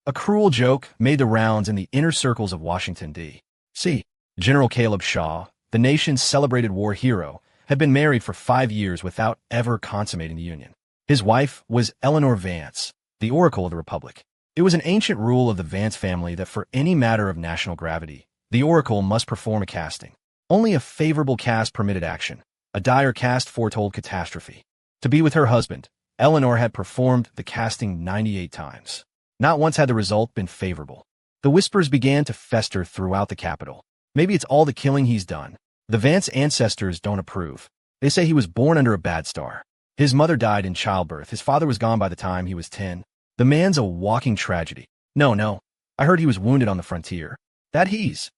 A cruel joke made the rounds in the inner circles of Washington, D.C. General Caleb Shaw, the nation's celebrated war hero, had been married for 5 years without ever consummating the union. His wife was Eleanor Vance, the Oracle of the Republic. It was an ancient rule of the Vance family that for any matter of national gravity, the Oracle must perform a casting. Only a favorable cast permitted action. A dire cast foretold catastrophe. To be with her husband, Eleanor had performed the casting 98 times. Not once had the result been favorable. The whispers began to fester throughout the capital. Maybe it's all the killing he's done. The Vance ancestors don't approve. They say he was born under a bad star. His mother died in childbirth. His father was gone by the time he was 10. The man's a walking tragedy. No. I heard he was wounded on the frontier. That he's,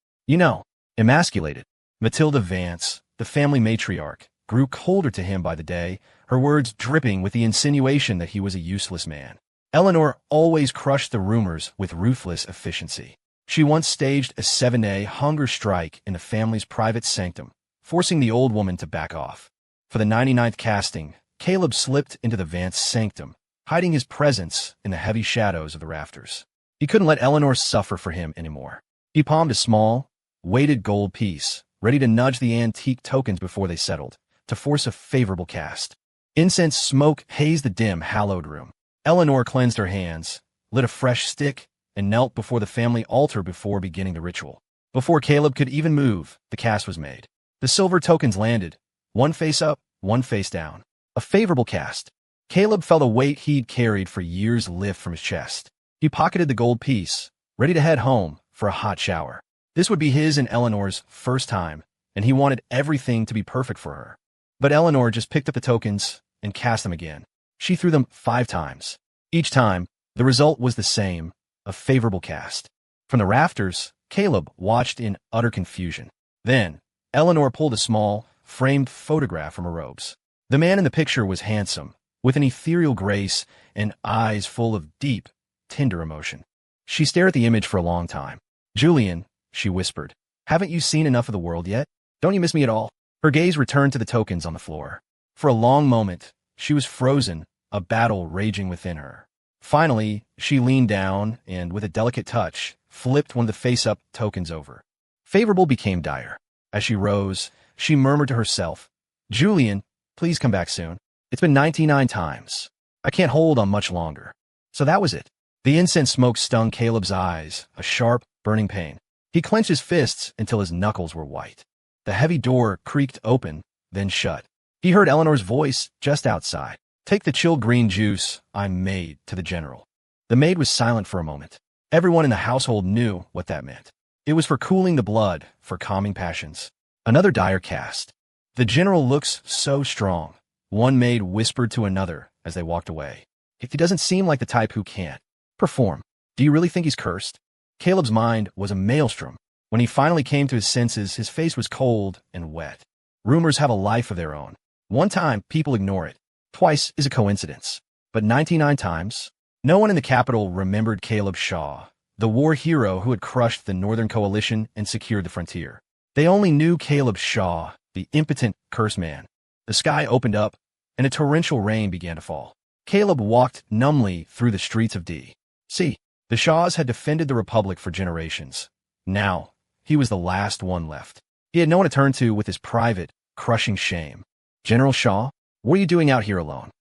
emasculated. Matilda Vance, the family matriarch, grew colder to him by the day, her words dripping with the insinuation that he was a useless man. Eleanor always crushed the rumors with ruthless efficiency. She once staged a 7-day hunger strike in the family's private sanctum, forcing the old woman to back off. For the 99th casting, Caleb slipped into the Vance sanctum, hiding his presence in the heavy shadows of the rafters. He couldn't let Eleanor suffer for him anymore. He palmed a small, weighted gold piece, ready to nudge the antique tokens before they settled, to force a favorable cast. Incense smoke hazed the dim, hallowed room. Eleanor cleansed her hands, lit a fresh stick, and knelt before the family altar before beginning the ritual. Before Caleb could even move, the cast was made. The silver tokens landed, one face up, one face down. A favorable cast. Caleb felt a weight he'd carried for years lift from his chest. He pocketed the gold piece, ready to head home for a hot shower. This would be his and Eleanor's first time, and he wanted everything to be perfect for her. But Eleanor just picked up the tokens and cast them again. She threw them 5 times. Each time, the result was the same, a favorable cast. From the rafters, Caleb watched in utter confusion. Then, Eleanor pulled a small, framed photograph from her robes. The man in the picture was handsome, with an ethereal grace and eyes full of deep, tender emotion. She stared at the image for a long time. "Julian," she whispered, "haven't you seen enough of the world yet? Don't you miss me at all?" Her gaze returned to the tokens on the floor. For a long moment, she was frozen, a battle raging within her. Finally, she leaned down and, with a delicate touch, flipped one of the face-up tokens over. Favorable became dire. As she rose, she murmured to herself, "Julian, please come back soon. It's been 99 times. I can't hold on much longer." So that was it. The incense smoke stung Caleb's eyes, a sharp, burning pain. He clenched his fists until his knuckles were white. The heavy door creaked open, then shut. He heard Eleanor's voice just outside. "Take the chilled green juice I made to the general." The maid was silent for a moment. Everyone in the household knew what that meant. It was for cooling the blood, for calming passions. Another dire cast. "The general looks so strong," one maid whispered to another as they walked away. "He doesn't seem like the type who can't perform. Do you really think he's cursed?" Caleb's mind was a maelstrom. When he finally came to his senses, his face was cold and wet. Rumors have a life of their own. One time, people ignore it. Twice is a coincidence. But 99 times? No one in the capital remembered Caleb Shaw, the war hero who had crushed the Northern Coalition and secured the frontier. They only knew Caleb Shaw, the impotent curse man. The sky opened up, and a torrential rain began to fall. Caleb walked numbly through the streets of D.C. The Shaws had defended the Republic for generations. Now, he was the last one left. He had no one to turn to with his private, crushing shame. "General Shaw, what are you doing out here alone?"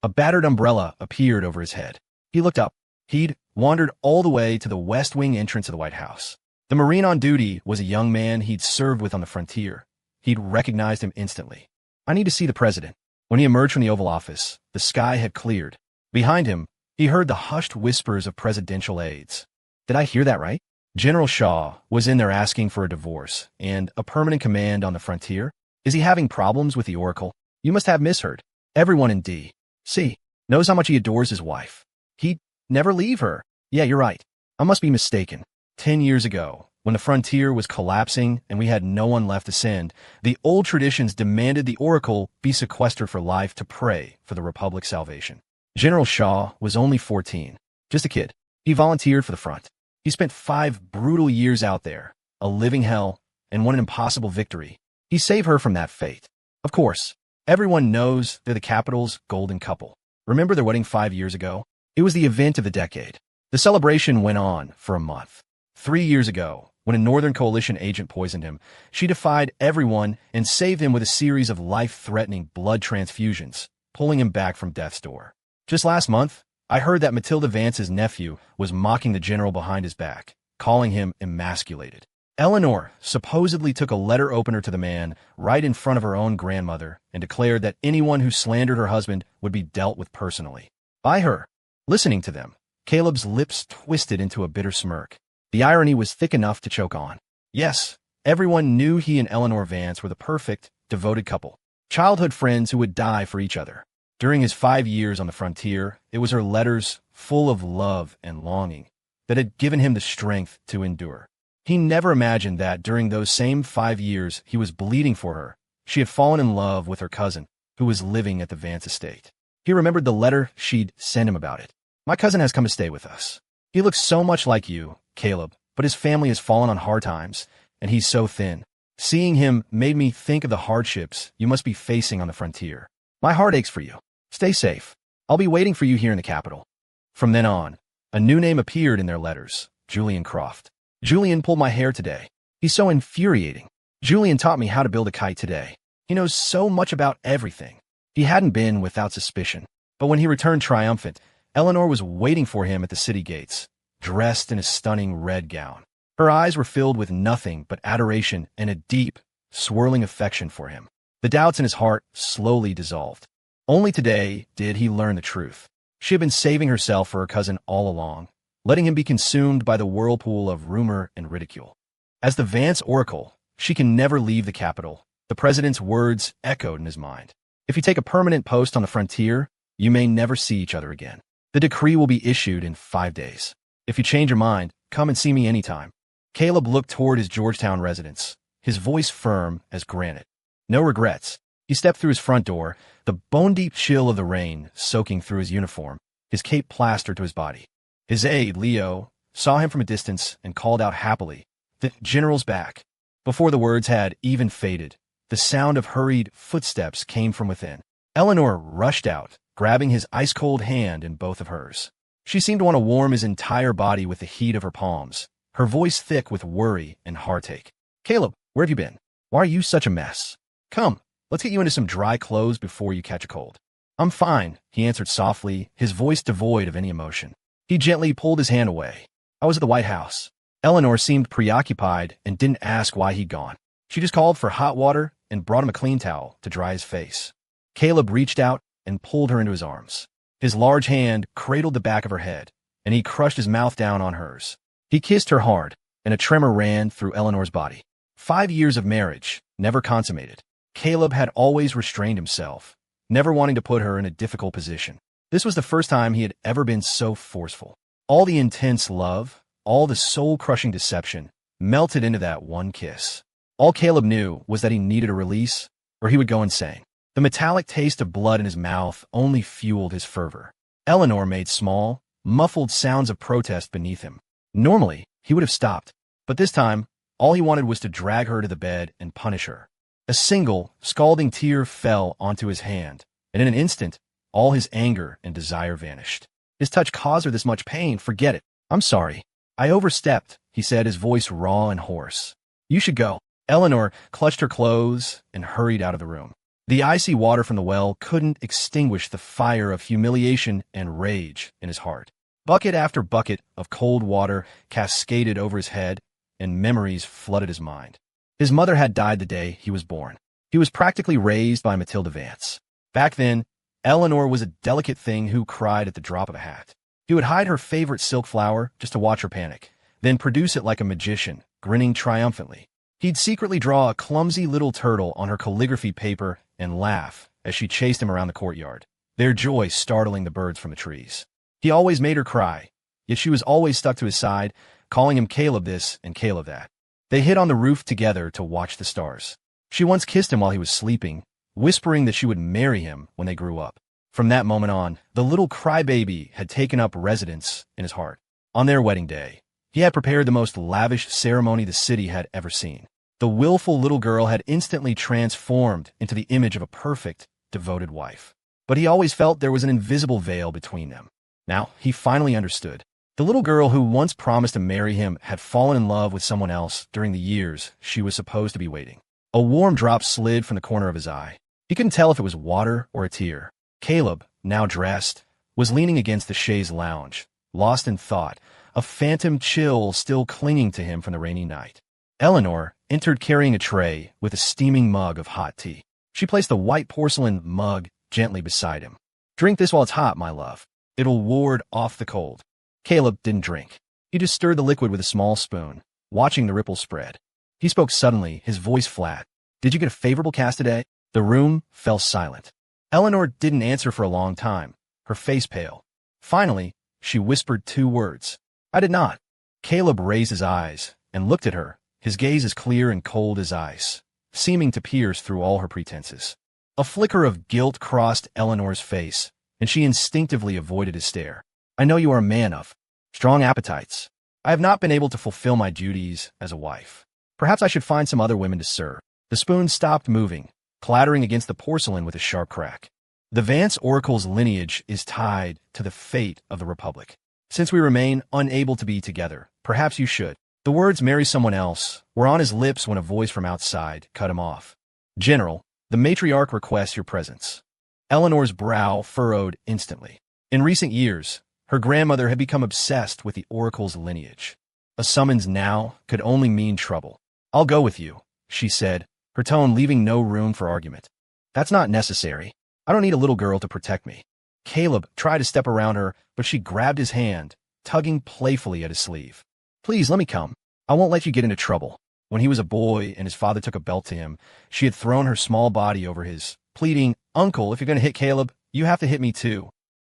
A battered umbrella appeared over his head. He looked up. He'd wandered all the way to the West Wing entrance of the White House. The Marine on duty was a young man he'd served with on the frontier. He'd recognized him instantly. "I need to see the president." When he emerged from the Oval Office, the sky had cleared. Behind him, he heard the hushed whispers of presidential aides. "Did I hear that right? General Shaw was in there asking for a divorce and a permanent command on the frontier? Is he having problems with the Oracle? You must have misheard. Everyone in D.C. knows how much he adores his wife. He'd never leave her." "Yeah, you're right. I must be mistaken. 10 years ago, when the frontier was collapsing and we had no one left to send, the old traditions demanded the Oracle be sequestered for life to pray for the Republic's salvation. General Shaw was only 14, just a kid. He volunteered for the front. He spent 5 brutal years out there, a living hell, and won an impossible victory. He saved her from that fate. Of course, everyone knows they're the capital's golden couple. Remember their wedding 5 years ago? It was the event of the decade. The celebration went on for a month. 3 years ago, when a Northern Coalition agent poisoned him, she defied everyone and saved him with a series of life-threatening blood transfusions, pulling him back from death's door. Just last month, I heard that Matilda Vance's nephew was mocking the general behind his back, calling him emasculated. Eleanor supposedly took a letter opener to the man right in front of her own grandmother and declared that anyone who slandered her husband would be dealt with personally. By her. Listening to them, Caleb's lips twisted into a bitter smirk. The irony was thick enough to choke on. Yes, everyone knew he and Eleanor Vance were the perfect, devoted couple. Childhood friends who would die for each other. During his 5 years on the frontier, it was her letters, full of love and longing, that had given him the strength to endure. He never imagined that during those same 5 years he was bleeding for her, she had fallen in love with her cousin, who was living at the Vance estate. He remembered the letter she'd sent him about it. My cousin has come to stay with us. He looks so much like you, Caleb, but his family has fallen on hard times, and he's so thin. Seeing him made me think of the hardships you must be facing on the frontier. My heart aches for you. Stay safe. I'll be waiting for you here in the capital. From then on, a new name appeared in their letters, Julian Croft. Julian pulled my hair today. He's so infuriating. Julian taught me how to build a kite today. He knows so much about everything. He hadn't been without suspicion. But when he returned triumphant, Eleanor was waiting for him at the city gates, dressed in a stunning red gown. Her eyes were filled with nothing but adoration and a deep, swirling affection for him. The doubts in his heart slowly dissolved. Only today did he learn the truth. She had been saving herself for her cousin all along, letting him be consumed by the whirlpool of rumor and ridicule. As the Vance Oracle, she can never leave the capital. The president's words echoed in his mind. If you take a permanent post on the frontier, you may never see each other again. The decree will be issued in 5 days. If you change your mind, come and see me anytime. Caleb looked toward his Georgetown residence, his voice firm as granite. No regrets. He stepped through his front door, the bone-deep chill of the rain soaking through his uniform, his cape plastered to his body. His aide, Leo, saw him from a distance and called out happily, "The general's back." Before the words had even faded, the sound of hurried footsteps came from within. Eleanor rushed out, grabbing his ice-cold hand in both of hers. She seemed to want to warm his entire body with the heat of her palms, her voice thick with worry and heartache. "Caleb, where have you been? Why are you such a mess? Come, let's get you into some dry clothes before you catch a cold." "I'm fine," he answered softly, his voice devoid of any emotion. He gently pulled his hand away. "I was at the White House." Eleanor seemed preoccupied and didn't ask why he'd gone. She just called for hot water and brought him a clean towel to dry his face. Caleb reached out and pulled her into his arms. His large hand cradled the back of her head, and he crushed his mouth down on hers. He kissed her hard, and a tremor ran through Eleanor's body. 5 years of marriage, never consummated. Caleb had always restrained himself, never wanting to put her in a difficult position. This was the first time he had ever been so forceful. All the intense love, all the soul-crushing deception, melted into that one kiss. All Caleb knew was that he needed a release, or he would go insane. The metallic taste of blood in his mouth only fueled his fervor. Eleanor made small, muffled sounds of protest beneath him. Normally, he would have stopped, but this time, all he wanted was to drag her to the bed and punish her. A single, scalding tear fell onto his hand, and in an instant, all his anger and desire vanished. His touch caused her this much pain. "Forget it. I'm sorry. I overstepped," he said, his voice raw and hoarse. "You should go." Eleanor clutched her clothes and hurried out of the room. The icy water from the well couldn't extinguish the fire of humiliation and rage in his heart. Bucket after bucket of cold water cascaded over his head, and memories flooded his mind. His mother had died the day he was born. He was practically raised by Matilda Vance. Back then, Eleanor was a delicate thing who cried at the drop of a hat. He would hide her favorite silk flower just to watch her panic, then produce it like a magician, grinning triumphantly. He'd secretly draw a clumsy little turtle on her calligraphy paper and laugh as she chased him around the courtyard, their joy startling the birds from the trees. He always made her cry, yet she was always stuck to his side, calling him Caleb this and Caleb that. They hid on the roof together to watch the stars. She once kissed him while he was sleeping, whispering that she would marry him when they grew up. From that moment on, the little crybaby had taken up residence in his heart. On their wedding day, he had prepared the most lavish ceremony the city had ever seen. The willful little girl had instantly transformed into the image of a perfect, devoted wife. But he always felt there was an invisible veil between them. Now, he finally understood. The little girl who once promised to marry him had fallen in love with someone else during the years she was supposed to be waiting. A warm drop slid from the corner of his eye. He couldn't tell if it was water or a tear. Caleb, now dressed, was leaning against the chaise lounge, lost in thought, a phantom chill still clinging to him from the rainy night. Eleanor entered carrying a tray with a steaming mug of hot tea. She placed the white porcelain mug gently beside him. "Drink this while it's hot, my love. It'll ward off the cold." Caleb didn't drink. He just stirred the liquid with a small spoon, watching the ripples spread. He spoke suddenly, his voice flat. "Did you get a favorable cast today?" The room fell silent. Eleanor didn't answer for a long time, her face pale. Finally, she whispered 2 words. "I did not." Caleb raised his eyes and looked at her, his gaze as clear and cold as ice, seeming to pierce through all her pretenses. A flicker of guilt crossed Eleanor's face, and she instinctively avoided his stare. "I know you are a man of strong appetites. I have not been able to fulfill my duties as a wife. Perhaps I should find some other women to serve." The spoon stopped moving, clattering against the porcelain with a sharp crack. "The Vance Oracle's lineage is tied to the fate of the Republic. Since we remain unable to be together, perhaps you should." The words "marry someone else" were on his lips when a voice from outside cut him off. "General, the matriarch requests your presence." Eleanor's brow furrowed instantly. In recent years, her grandmother had become obsessed with the Oracle's lineage. A summons now could only mean trouble. "I'll go with you," she said, her tone leaving no room for argument. "That's not necessary. I don't need a little girl to protect me." Caleb tried to step around her, but she grabbed his hand, tugging playfully at his sleeve. "Please, let me come. I won't let you get into trouble." When he was a boy and his father took a belt to him, she had thrown her small body over his, pleading, "Uncle, if you're going to hit Caleb, you have to hit me too."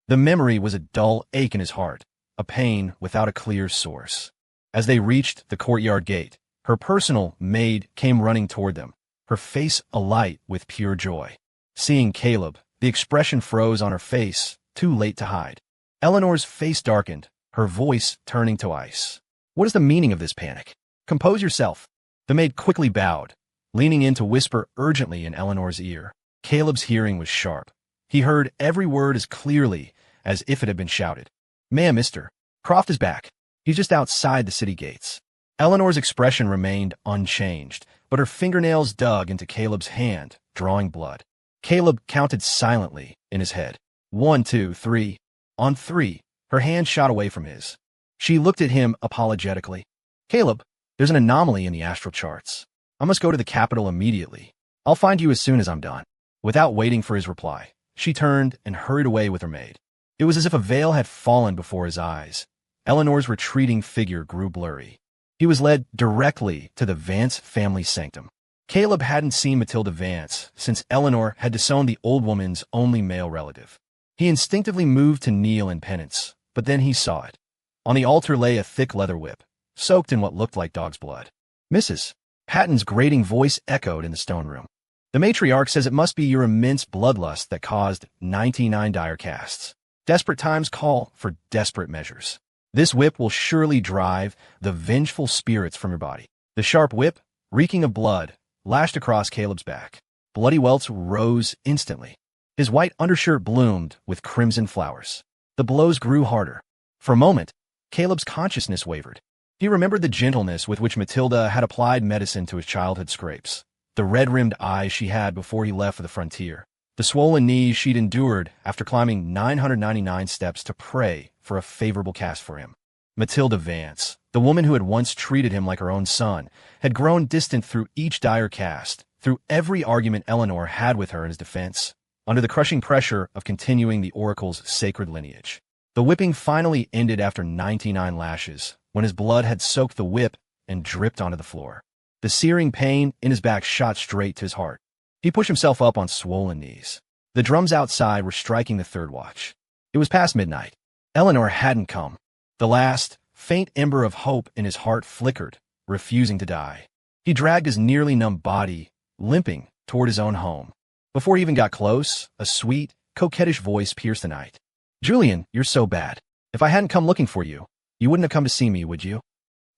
The memory was a dull ache in his heart, a pain without a clear source. As they reached the courtyard gate, her personal maid came running toward them, her face alight with pure joy. Seeing Caleb, the expression froze on her face, too late to hide. Eleanor's face darkened, her voice turning to ice. "What is the meaning of this panic? Compose yourself." The maid quickly bowed, leaning in to whisper urgently in Eleanor's ear. Caleb's hearing was sharp. He heard every word as clearly as if it had been shouted. "Ma'am, Mr. Croft is back. He's just outside the city gates." Eleanor's expression remained unchanged, but her fingernails dug into Caleb's hand, drawing blood. Caleb counted silently in his head. 1, 2, 3. On 3, her hand shot away from his. She looked at him apologetically. "Caleb, there's an anomaly in the astral charts. I must go to the capital immediately. I'll find you as soon as I'm done." Without waiting for his reply, she turned and hurried away with her maid. It was as if a veil had fallen before his eyes. Eleanor's retreating figure grew blurry. He was led directly to the Vance family sanctum. Caleb hadn't seen Matilda Vance since Eleanor had disowned the old woman's only male relative. He instinctively moved to kneel in penance, but then he saw it. On the altar lay a thick leather whip, soaked in what looked like dog's blood. "Mrs. Patton's grating voice echoed in the stone room. "The matriarch says it must be your immense bloodlust that caused 99 dire casts. Desperate times call for desperate measures. This whip will surely drive the vengeful spirits from your body." The sharp whip, reeking of blood, lashed across Caleb's back. Bloody welts rose instantly. His white undershirt bloomed with crimson flowers. The blows grew harder. For a moment, Caleb's consciousness wavered. He remembered the gentleness with which Matilda had applied medicine to his childhood scrapes, the red-rimmed eyes she had before he left for the frontier, the swollen knees she'd endured after climbing 999 steps to pray for a favorable cast for him. Matilda Vance, the woman who had once treated him like her own son, had grown distant through each dire cast, through every argument Eleanor had with her in his defense, under the crushing pressure of continuing the Oracle's sacred lineage. The whipping finally ended after 99 lashes, when his blood had soaked the whip and dripped onto the floor. The searing pain in his back shot straight to his heart. He pushed himself up on swollen knees. The drums outside were striking the third watch. It was past midnight. Eleanor hadn't come. The last, faint ember of hope in his heart flickered, refusing to die. He dragged his nearly numb body, limping, toward his own home. Before he even got close, a sweet, coquettish voice pierced the night. "Julian, you're so bad. If I hadn't come looking for you, you wouldn't have come to see me, would you?"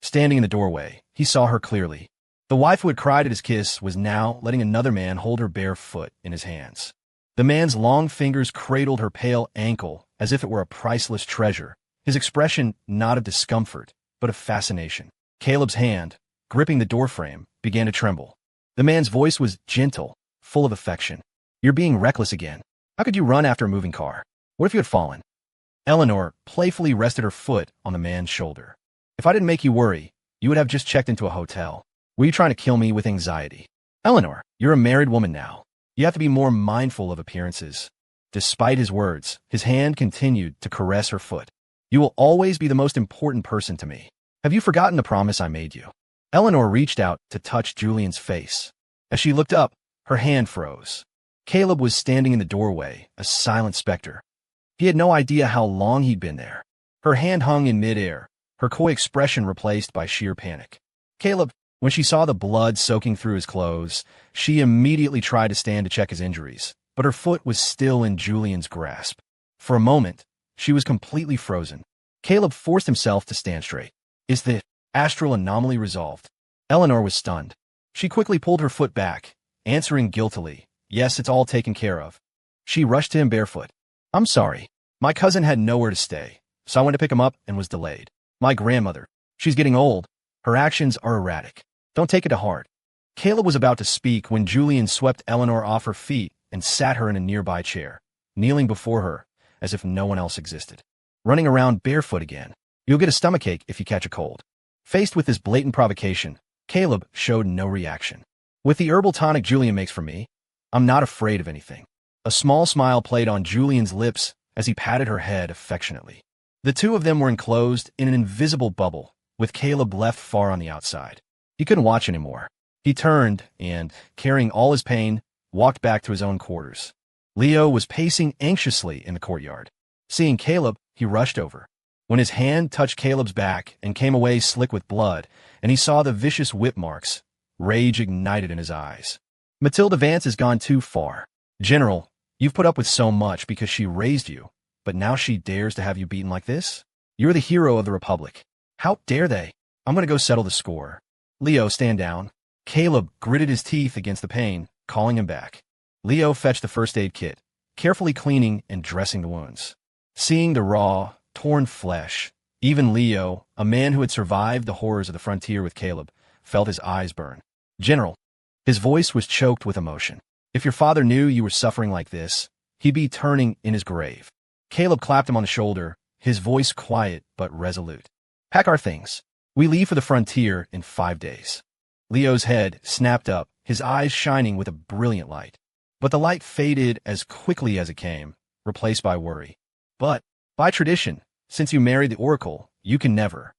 Standing in the doorway, he saw her clearly. The wife who had cried at his kiss was now letting another man hold her bare foot in his hands. The man's long fingers cradled her pale ankle as if it were a priceless treasure, his expression not of discomfort, but of fascination. Caleb's hand, gripping the doorframe, began to tremble. The man's voice was gentle, full of affection. "You're being reckless again. How could you run after a moving car? What if you had fallen?" Eleanor playfully rested her foot on the man's shoulder. "If I didn't make you worry, you would have just checked into a hotel. Were you trying to kill me with anxiety?" "Eleanor, you're a married woman now. You have to be more mindful of appearances." Despite his words, his hand continued to caress her foot. "You will always be the most important person to me. Have you forgotten the promise I made you?" Eleanor reached out to touch Julian's face. As she looked up, her hand froze. Caleb was standing in the doorway, a silent specter. He had no idea how long he'd been there. Her hand hung in midair, her coy expression replaced by sheer panic. Caleb, when she saw the blood soaking through his clothes, she immediately tried to stand to check his injuries, but her foot was still in Julian's grasp. For a moment, she was completely frozen. Caleb forced himself to stand straight. "Is the astral anomaly resolved?" Eleanor was stunned. She quickly pulled her foot back, answering guiltily, "Yes, it's all taken care of." She rushed to him barefoot. "I'm sorry. My cousin had nowhere to stay, so I went to pick him up and was delayed. My grandmother, she's getting old. Her actions are erratic. Don't take it to heart." Caleb was about to speak when Julian swept Eleanor off her feet and sat her in a nearby chair, kneeling before her as if no one else existed. "Running around barefoot again. You'll get a stomachache if you catch a cold." Faced with this blatant provocation, Caleb showed no reaction. "With the herbal tonic Julian makes for me, I'm not afraid of anything." A small smile played on Julian's lips as he patted her head affectionately. The two of them were enclosed in an invisible bubble, with Caleb left far on the outside. He couldn't watch anymore. He turned and, carrying all his pain, walked back to his own quarters. Leo was pacing anxiously in the courtyard. Seeing Caleb, he rushed over. When his hand touched Caleb's back and came away slick with blood, and he saw the vicious whip marks, rage ignited in his eyes. "Matilda Vance has gone too far. General, you've put up with so much because she raised you, but now she dares to have you beaten like this? You're the hero of the Republic. How dare they? I'm going to go settle the score." "Leo, stand down." Caleb gritted his teeth against the pain, calling him back. Leo fetched the first aid kit, carefully cleaning and dressing the wounds. Seeing the raw, torn flesh, even Leo, a man who had survived the horrors of the frontier with Caleb, felt his eyes burn. "General," his voice was choked with emotion, "if your father knew you were suffering like this, he'd be turning in his grave." Caleb clapped him on the shoulder, his voice quiet but resolute. "Pack our things. We leave for the frontier in 5 days." Leo's head snapped up, his eyes shining with a brilliant light. But the light faded as quickly as it came, replaced by worry. "But, by tradition, since you married the Oracle, you can never."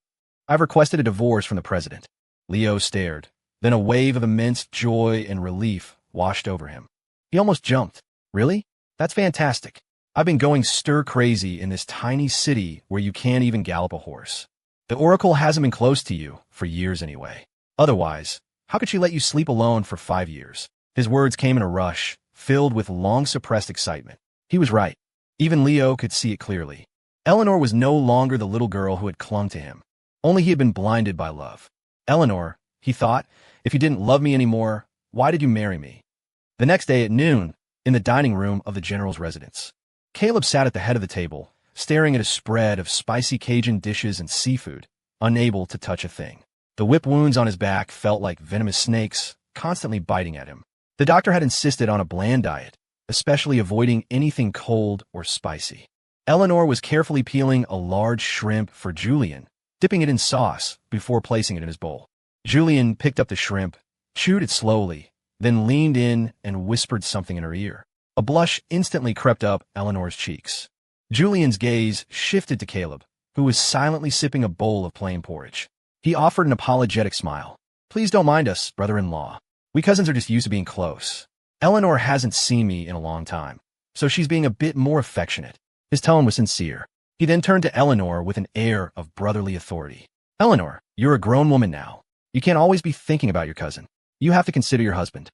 "I've requested a divorce from the president." Leo stared. Then a wave of immense joy and relief washed over him. He almost jumped. "Really? That's fantastic. I've been going stir-crazy in this tiny city where you can't even gallop a horse. The Oracle hasn't been close to you, for years anyway. Otherwise, how could she let you sleep alone for 5 years? His words came in a rush, filled with long-suppressed excitement. He was right. Even Leo could see it clearly. Eleanor was no longer the little girl who had clung to him. Only he had been blinded by love. "Eleanor," he thought, "if you didn't love me anymore, why did you marry me?" The next day at noon, in the dining room of the general's residence, Caleb sat at the head of the table, staring at a spread of spicy Cajun dishes and seafood, unable to touch a thing. The whip wounds on his back felt like venomous snakes, constantly biting at him. The doctor had insisted on a bland diet, especially avoiding anything cold or spicy. Eleanor was carefully peeling a large shrimp for Julian, dipping it in sauce before placing it in his bowl. Julian picked up the shrimp, chewed it slowly, then leaned in and whispered something in her ear. A blush instantly crept up Eleanor's cheeks. Julian's gaze shifted to Caleb, who was silently sipping a bowl of plain porridge. He offered an apologetic smile. "Please don't mind us, brother-in-law. We cousins are just used to being close. Eleanor hasn't seen me in a long time, so she's being a bit more affectionate." His tone was sincere. He then turned to Eleanor with an air of brotherly authority. "Eleanor, you're a grown woman now. You can't always be thinking about your cousin. You have to consider your husband."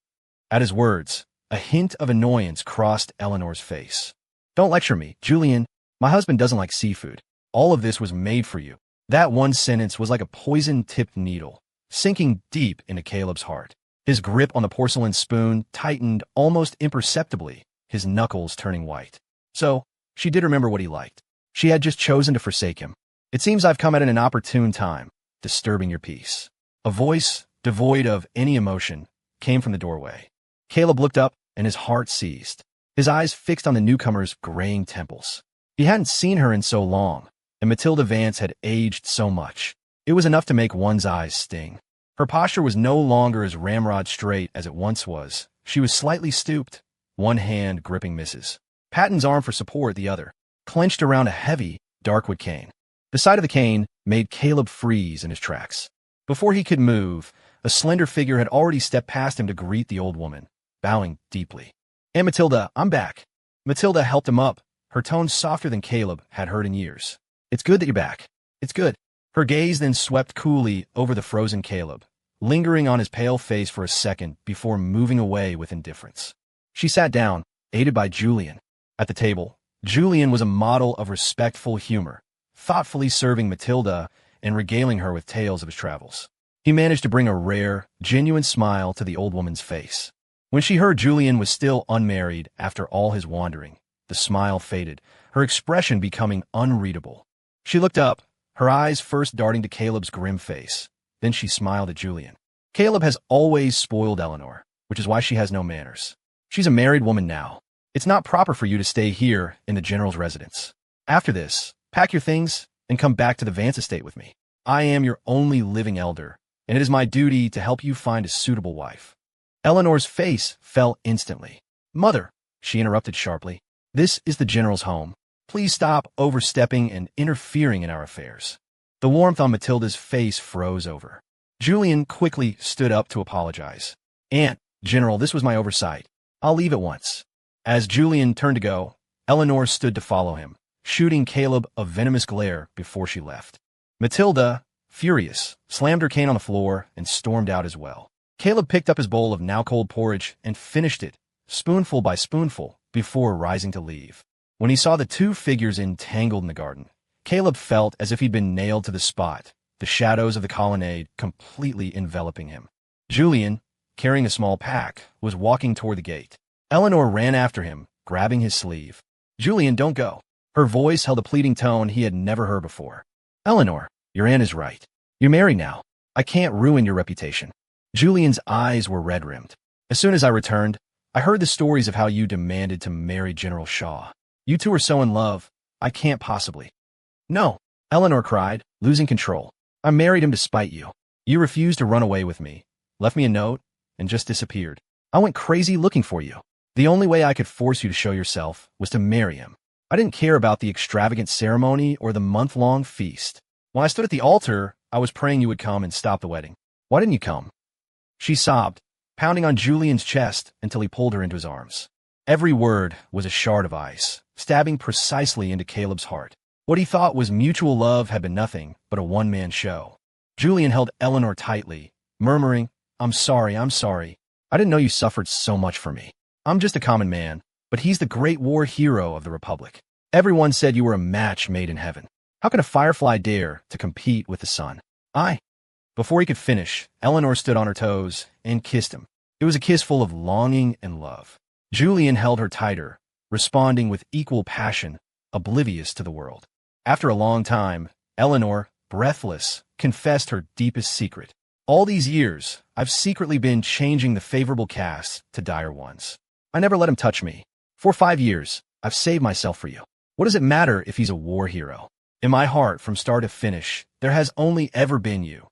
At his words, a hint of annoyance crossed Eleanor's face. "Don't lecture me, Julian. My husband doesn't like seafood. All of this was made for you." That one sentence was like a poison-tipped needle, sinking deep into Caleb's heart. His grip on the porcelain spoon tightened almost imperceptibly, his knuckles turning white. So, she did remember what he liked. She had just chosen to forsake him. It seems I've come at an opportune time, disturbing your peace. A voice, devoid of any emotion, came from the doorway. Caleb looked up, and his heart seized, his eyes fixed on the newcomer's graying temples. He hadn't seen her in so long, and Matilda Vance had aged so much. It was enough to make one's eyes sting. Her posture was no longer as ramrod straight as it once was. She was slightly stooped, one hand gripping Mrs. Patton's arm for support, the other clenched around a heavy, darkwood cane. The sight of the cane made Caleb freeze in his tracks. Before he could move, a slender figure had already stepped past him to greet the old woman, bowing deeply. "Aunt Matilda, I'm back." Matilda helped him up, her tone softer than Caleb had heard in years. "It's good that you're back. It's good." Her gaze then swept coolly over the frozen Caleb, lingering on his pale face for a second before moving away with indifference. She sat down, aided by Julian. At the table, Julian was a model of respectful humor, thoughtfully serving Matilda and regaling her with tales of his travels. He managed to bring a rare, genuine smile to the old woman's face. When she heard Julian was still unmarried after all his wandering, the smile faded, her expression becoming unreadable. She looked up, her eyes first darting to Caleb's grim face. Then she smiled at Julian. "Caleb has always spoiled Eleanor, which is why she has no manners. She's a married woman now. It's not proper for you to stay here in the general's residence. After this, pack your things and come back to the Vance estate with me. I am your only living elder, and it is my duty to help you find a suitable wife." Eleanor's face fell instantly. "Mother," she interrupted sharply, "this is the general's home. Please stop overstepping and interfering in our affairs." The warmth on Matilda's face froze over. Julian quickly stood up to apologize. "Aunt, General, this was my oversight. I'll leave at once." As Julian turned to go, Eleanor stood to follow him, shooting Caleb a venomous glare before she left. Matilda, furious, slammed her cane on the floor and stormed out as well. Caleb picked up his bowl of now-cold porridge and finished it, spoonful by spoonful, before rising to leave. When he saw the two figures entangled in the garden, Caleb felt as if he'd been nailed to the spot, the shadows of the colonnade completely enveloping him. Julian, carrying a small pack, was walking toward the gate. Eleanor ran after him, grabbing his sleeve. "Julian, don't go." Her voice held a pleading tone he had never heard before. "Eleanor, your aunt is right. You're married now. I can't ruin your reputation." Julian's eyes were red-rimmed. "As soon as I returned, I heard the stories of how you demanded to marry General Shaw. You two are so in love, I can't possibly." "No," Eleanor cried, losing control. "I married him to spite you. You refused to run away with me, left me a note, and just disappeared. I went crazy looking for you. The only way I could force you to show yourself was to marry him. I didn't care about the extravagant ceremony or the month-long feast. When I stood at the altar, I was praying you would come and stop the wedding. Why didn't you come?" She sobbed, pounding on Julian's chest until he pulled her into his arms. Every word was a shard of ice, stabbing precisely into Caleb's heart. What he thought was mutual love had been nothing but a one-man show. Julian held Eleanor tightly, murmuring, I'm sorry. I didn't know you suffered so much for me. I'm just a common man, but he's the great war hero of the Republic. Everyone said you were a match made in heaven. How can a firefly dare to compete with the sun?" Before he could finish, Eleanor stood on her toes and kissed him. It was a kiss full of longing and love. Julian held her tighter, responding with equal passion, oblivious to the world. After a long time, Eleanor, breathless, confessed her deepest secret. "All these years, I've secretly been changing the favorable casts to dire ones. I never let him touch me. For 5 years, I've saved myself for you. What does it matter if he's a war hero? In my heart, from start to finish, there has only ever been you."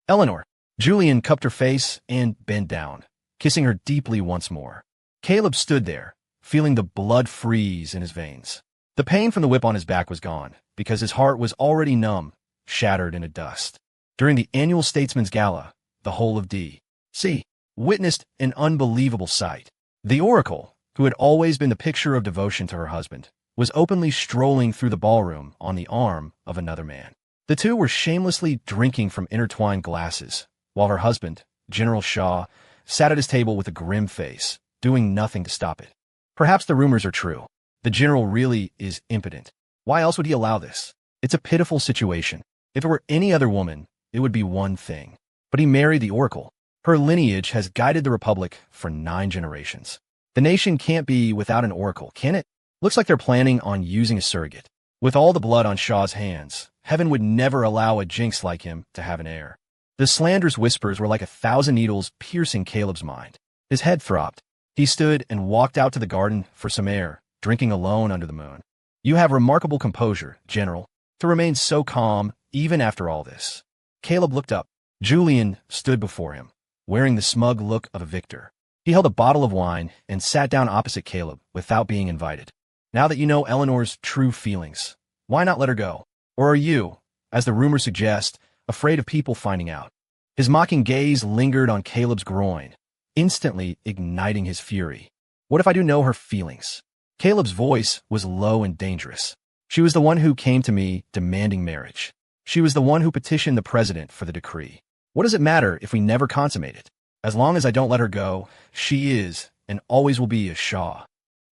"Eleanor." Julian cupped her face and bent down, kissing her deeply once more. Caleb stood there, feeling the blood freeze in his veins. The pain from the whip on his back was gone, because his heart was already numb, shattered into dust. During the annual Statesman's Gala, the whole of D.C. witnessed an unbelievable sight. The Oracle, who had always been the picture of devotion to her husband, was openly strolling through the ballroom on the arm of another man. The two were shamelessly drinking from intertwined glasses, while her husband, General Shaw, sat at his table with a grim face, doing nothing to stop it. Perhaps the rumors are true. The general really is impotent. Why else would he allow this? It's a pitiful situation. If it were any other woman, it would be one thing. But he married the Oracle. Her lineage has guided the Republic for 9 generations. The nation can't be without an Oracle, can it? Looks like they're planning on using a surrogate. With all the blood on Shaw's hands, heaven would never allow a jinx like him to have an heir. The slanderous whispers were like 1,000 needles piercing Caleb's mind. His head throbbed. He stood and walked out to the garden for some air, drinking alone under the moon. You have remarkable composure, General, to remain so calm even after all this. Caleb looked up. Julian stood before him, wearing the smug look of a victor. He held a bottle of wine and sat down opposite Caleb without being invited. Now that you know Eleanor's true feelings, why not let her go? Or are you, as the rumors suggest, afraid of people finding out? His mocking gaze lingered on Caleb's groin, instantly igniting his fury. What if I do know her feelings? Caleb's voice was low and dangerous. She was the one who came to me demanding marriage. She was the one who petitioned the president for the decree. What does it matter if we never consummate it? As long as I don't let her go, she is and always will be a Shaw.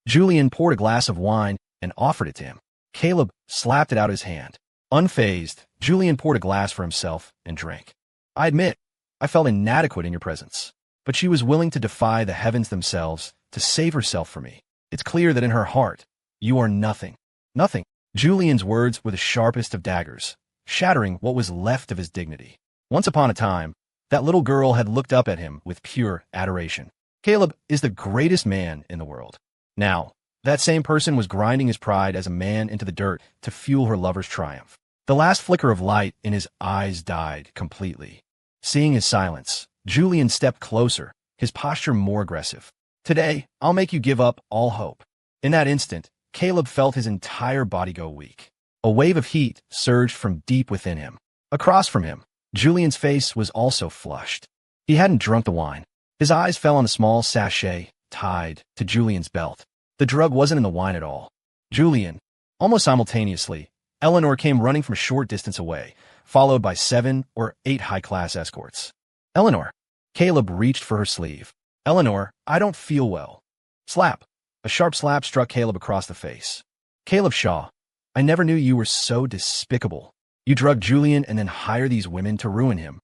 Julian poured a glass of wine and offered it to him. Caleb slapped it out of his hand. Unfazed, Julian poured a glass for himself and drank. I admit, I felt inadequate in your presence, but she was willing to defy the heavens themselves to save herself for me. It's clear that in her heart, you are nothing. Nothing. Julian's words were the sharpest of daggers, shattering what was left of his dignity. Once upon a time, that little girl had looked up at him with pure adoration. Caleb is the greatest man in the world. Now, that same person was grinding his pride as a man into the dirt to fuel her lover's triumph. The last flicker of light in his eyes died completely. Seeing his silence, Julian stepped closer, his posture more aggressive. Today, I'll make you give up all hope. In that instant, Caleb felt his entire body go weak. A wave of heat surged from deep within him. Across from him, Julian's face was also flushed. He hadn't drunk the wine. His eyes fell on a small sachet tied to Julian's belt. The drug wasn't in the wine at all. Julian, almost simultaneously, Eleanor came running from a short distance away, followed by 7 or 8 high-class escorts. Eleanor. Caleb reached for her sleeve. Eleanor, I don't feel well. Slap. A sharp slap struck Caleb across the face. Caleb Shaw, I never knew you were so despicable. You drug Julian and then hire these women to ruin him.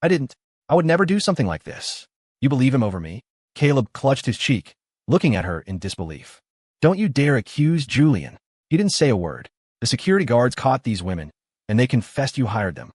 I didn't. I would never do something like this. You believe him over me? Caleb clutched his cheek, looking at her in disbelief. Don't you dare accuse Julian. He didn't say a word. The security guards caught these women, and they confessed you hired them.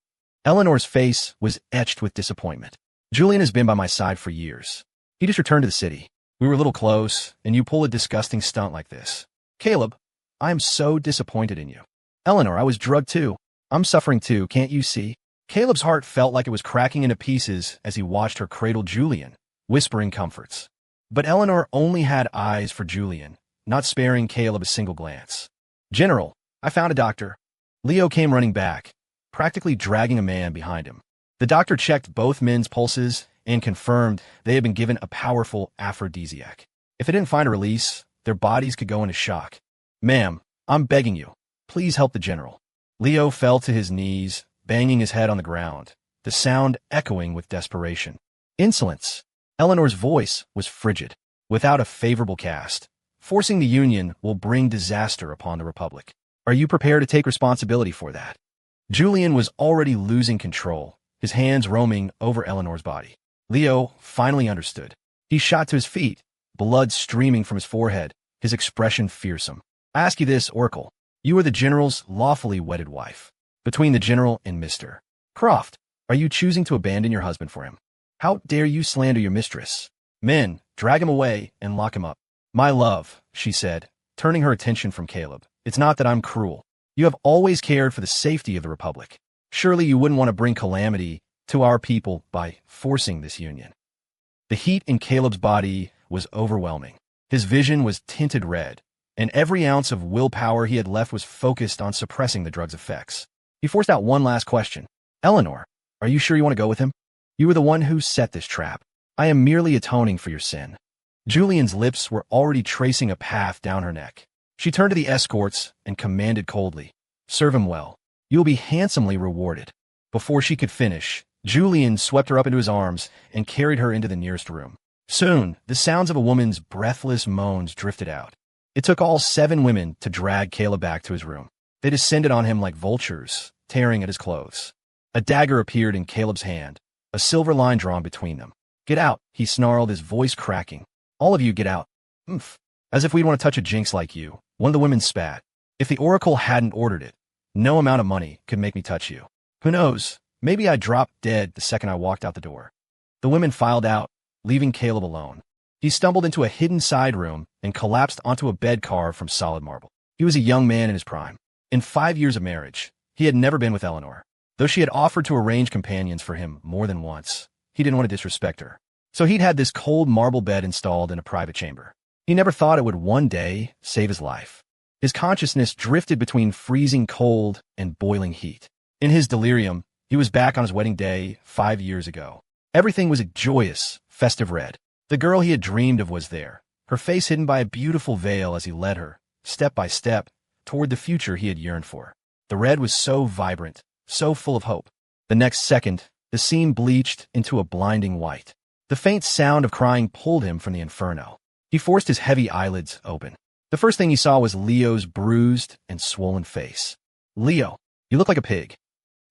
Eleanor's face was etched with disappointment. Julian has been by my side for years. He just returned to the city. We were a little close, and you pull a disgusting stunt like this. Caleb, I am so disappointed in you. Eleanor, I was drugged too. I'm suffering too, can't you see? Caleb's heart felt like it was cracking into pieces as he watched her cradle Julian, whispering comforts. But Eleanor only had eyes for Julian, not sparing Caleb a single glance. General, I found a doctor. Leo came running back, practically dragging a man behind him. The doctor checked both men's pulses and confirmed they had been given a powerful aphrodisiac. If it didn't find a release, their bodies could go into shock. Ma'am, I'm begging you. Please help the general. Leo fell to his knees, banging his head on the ground, the sound echoing with desperation. Insolence. Eleanor's voice was frigid. Without a favorable cast, forcing the union will bring disaster upon the Republic. Are you prepared to take responsibility for that? Julian was already losing control, his hands roaming over Eleanor's body. Leo finally understood. He shot to his feet, blood streaming from his forehead, his expression fearsome. I ask you this, Oracle. You are the general's lawfully wedded wife. Between the general and Mr. Croft, are you choosing to abandon your husband for him? How dare you slander your mistress? Men, drag him away and lock him up. My love, she said, turning her attention from Caleb. It's not that I'm cruel. You have always cared for the safety of the Republic. Surely you wouldn't want to bring calamity to our people by forcing this union. The heat in Caleb's body was overwhelming. His vision was tinted red, and every ounce of willpower he had left was focused on suppressing the drug's effects. He forced out one last question. Eleanor, are you sure you want to go with him? You were the one who set this trap. I am merely atoning for your sin. Julian's lips were already tracing a path down her neck. She turned to the escorts and commanded coldly, serve him well. You'll be handsomely rewarded. Before she could finish, Julian swept her up into his arms and carried her into the nearest room. Soon, the sounds of a woman's breathless moans drifted out. It took all 7 women to drag Caleb back to his room. They descended on him like vultures, tearing at his clothes. A dagger appeared in Caleb's hand, a silver line drawn between them. Get out, he snarled, his voice cracking. All of you get out. As if we'd want to touch a jinx like you, one of the women spat. If the Oracle hadn't ordered it, No amount of money could make me touch you. Who knows? Maybe I dropped dead the second I walked out the door. The women filed out, leaving Caleb alone. He stumbled into a hidden side room and collapsed onto a bed carved from solid marble. He was a young man in his prime. In 5 years of marriage, he had never been with Eleanor. Though she had offered to arrange companions for him more than once, he didn't want to disrespect her. So he'd had this cold marble bed installed in a private chamber. He never thought it would one day save his life. His consciousness drifted between freezing cold and boiling heat. In his delirium, he was back on his wedding day 5 years ago. Everything was a joyous, festive red. The girl he had dreamed of was there, her face hidden by a beautiful veil as he led her, step by step, toward the future he had yearned for. The red was so vibrant, so full of hope. The next second, the scene bleached into a blinding white. The faint sound of crying pulled him from the inferno. He forced his heavy eyelids open. The first thing he saw was Leo's bruised and swollen face. "Leo, you look like a pig."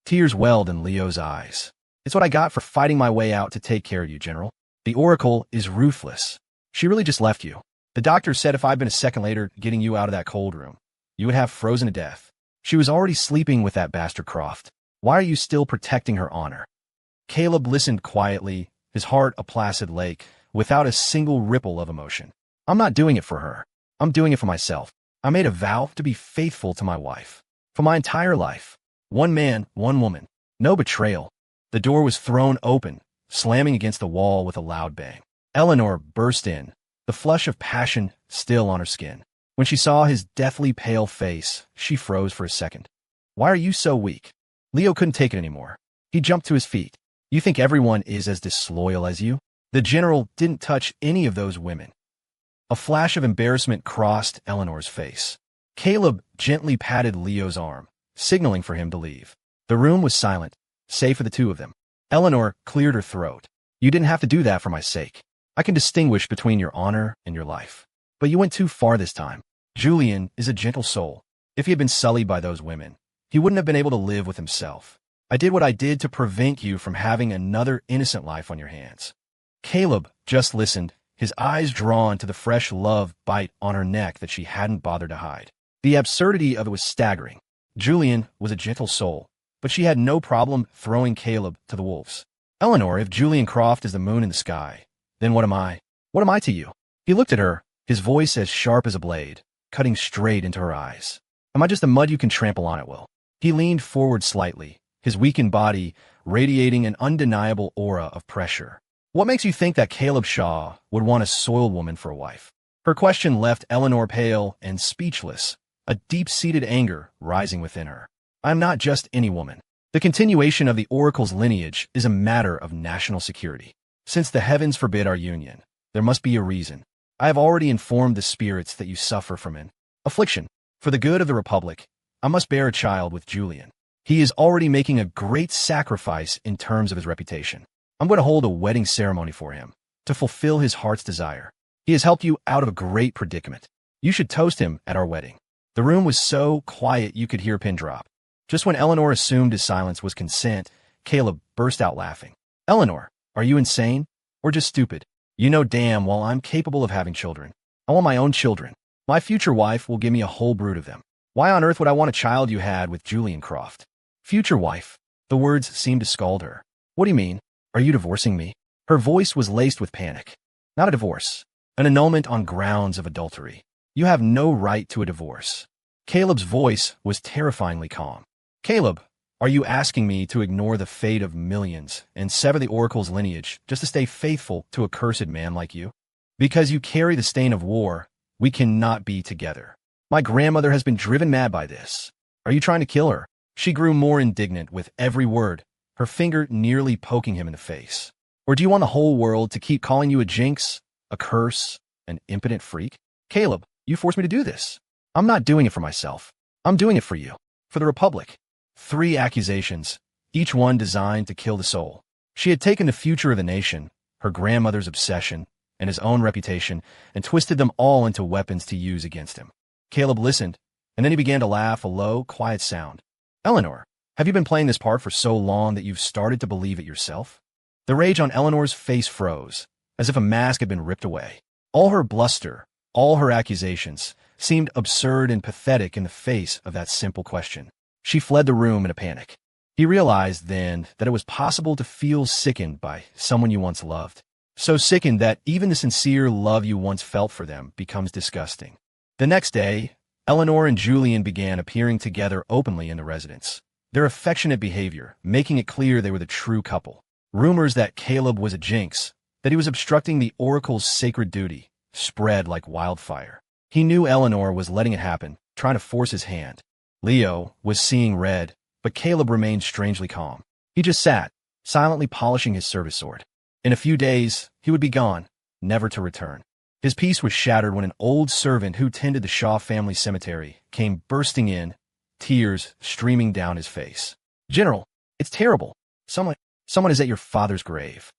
Tears welled in Leo's eyes. "It's what I got for fighting my way out to take care of you, General. The Oracle is ruthless. She really just left you. The doctor said if I'd been a second later getting you out of that cold room, you would have frozen to death. She was already sleeping with that bastard Croft. Why are you still protecting her honor?" Caleb listened quietly, his heart a placid lake, without a single ripple of emotion. "I'm not doing it for her. I'm doing it for myself. I made a vow to be faithful to my wife. For my entire life. One man, one woman. No betrayal." The door was thrown open, slamming against the wall with a loud bang. Eleanor burst in, the flush of passion still on her skin. When she saw his deathly pale face, she froze for a second. "Why are you so weak?" Leo couldn't take it anymore. He jumped to his feet. "You think everyone is as disloyal as you?" The general didn't touch any of those women. A flash of embarrassment crossed Eleanor's face. Caleb gently patted Leo's arm, signaling for him to leave. The room was silent, save for the two of them. Eleanor cleared her throat. "You didn't have to do that for my sake. I can distinguish between your honor and your life. But you went too far this time. Julian is a gentle soul. If he had been sullied by those women, he wouldn't have been able to live with himself. I did what I did to prevent you from having another innocent life on your hands." Caleb just listened, his eyes drawn to the fresh love bite on her neck that she hadn't bothered to hide. The absurdity of it was staggering. Julian was a gentle soul, but she had no problem throwing Caleb to the wolves. "Eleanor, if Julian Croft is the moon in the sky, then what am I? What am I to you?" He looked at her, his voice as sharp as a blade, cutting straight into her eyes. "Am I just the mud you can trample on at will?" He leaned forward slightly, his weakened body radiating an undeniable aura of pressure. "What makes you think that Caleb Shaw would want a soiled woman for a wife?" Her question left Eleanor pale and speechless, a deep-seated anger rising within her. "I am not just any woman. The continuation of the Oracle's lineage is a matter of national security. Since the heavens forbid our union, there must be a reason. I have already informed the spirits that you suffer from an affliction. For the good of the Republic, I must bear a child with Julian. He is already making a great sacrifice in terms of his reputation. I'm going to hold a wedding ceremony for him, to fulfill his heart's desire. He has helped you out of a great predicament. You should toast him at our wedding." The room was so quiet you could hear a pin drop. Just when Eleanor assumed his silence was consent, Caleb burst out laughing. "Eleanor, are you insane? Or just stupid? You know damn well I'm capable of having children. I want my own children. My future wife will give me a whole brood of them. Why on earth would I want a child you had with Julian Croft?" "Future wife." The words seemed to scald her. "What do you mean? Are you divorcing me?" Her voice was laced with panic. "Not a divorce. An annulment on grounds of adultery. You have no right to a divorce." Caleb's voice was terrifyingly calm. "Caleb, are you asking me to ignore the fate of millions and sever the Oracle's lineage just to stay faithful to a cursed man like you? Because you carry the stain of war, we cannot be together. My grandmother has been driven mad by this. Are you trying to kill her?" She grew more indignant with every word, her finger nearly poking him in the face. "Or do you want the whole world to keep calling you a jinx, a curse, an impotent freak? Caleb, you forced me to do this. I'm not doing it for myself. I'm doing it for you, for the Republic." 3 accusations, each one designed to kill the soul. She had taken the future of the nation, her grandmother's obsession, and his own reputation, and twisted them all into weapons to use against him. Caleb listened, and then he began to laugh, a low, quiet sound. "Eleanor, have you been playing this part for so long that you've started to believe it yourself?" The rage on Eleanor's face froze, as if a mask had been ripped away. All her bluster, all her accusations, seemed absurd and pathetic in the face of that simple question. She fled the room in a panic. He realized then that it was possible to feel sickened by someone you once loved. So sickened that even the sincere love you once felt for them becomes disgusting. The next day, Eleanor and Julian began appearing together openly in the residence. Their affectionate behavior, making it clear they were the true couple. Rumors that Caleb was a jinx, that he was obstructing the oracle's sacred duty, spread like wildfire. He knew Eleanor was letting it happen, trying to force his hand. Leo was seeing red, but Caleb remained strangely calm. He just sat, silently polishing his service sword. In a few days, he would be gone, never to return. His peace was shattered when an old servant who tended the Shaw family cemetery came bursting in, tears streaming down his face. "General, it's terrible. Someone is at your father's grave."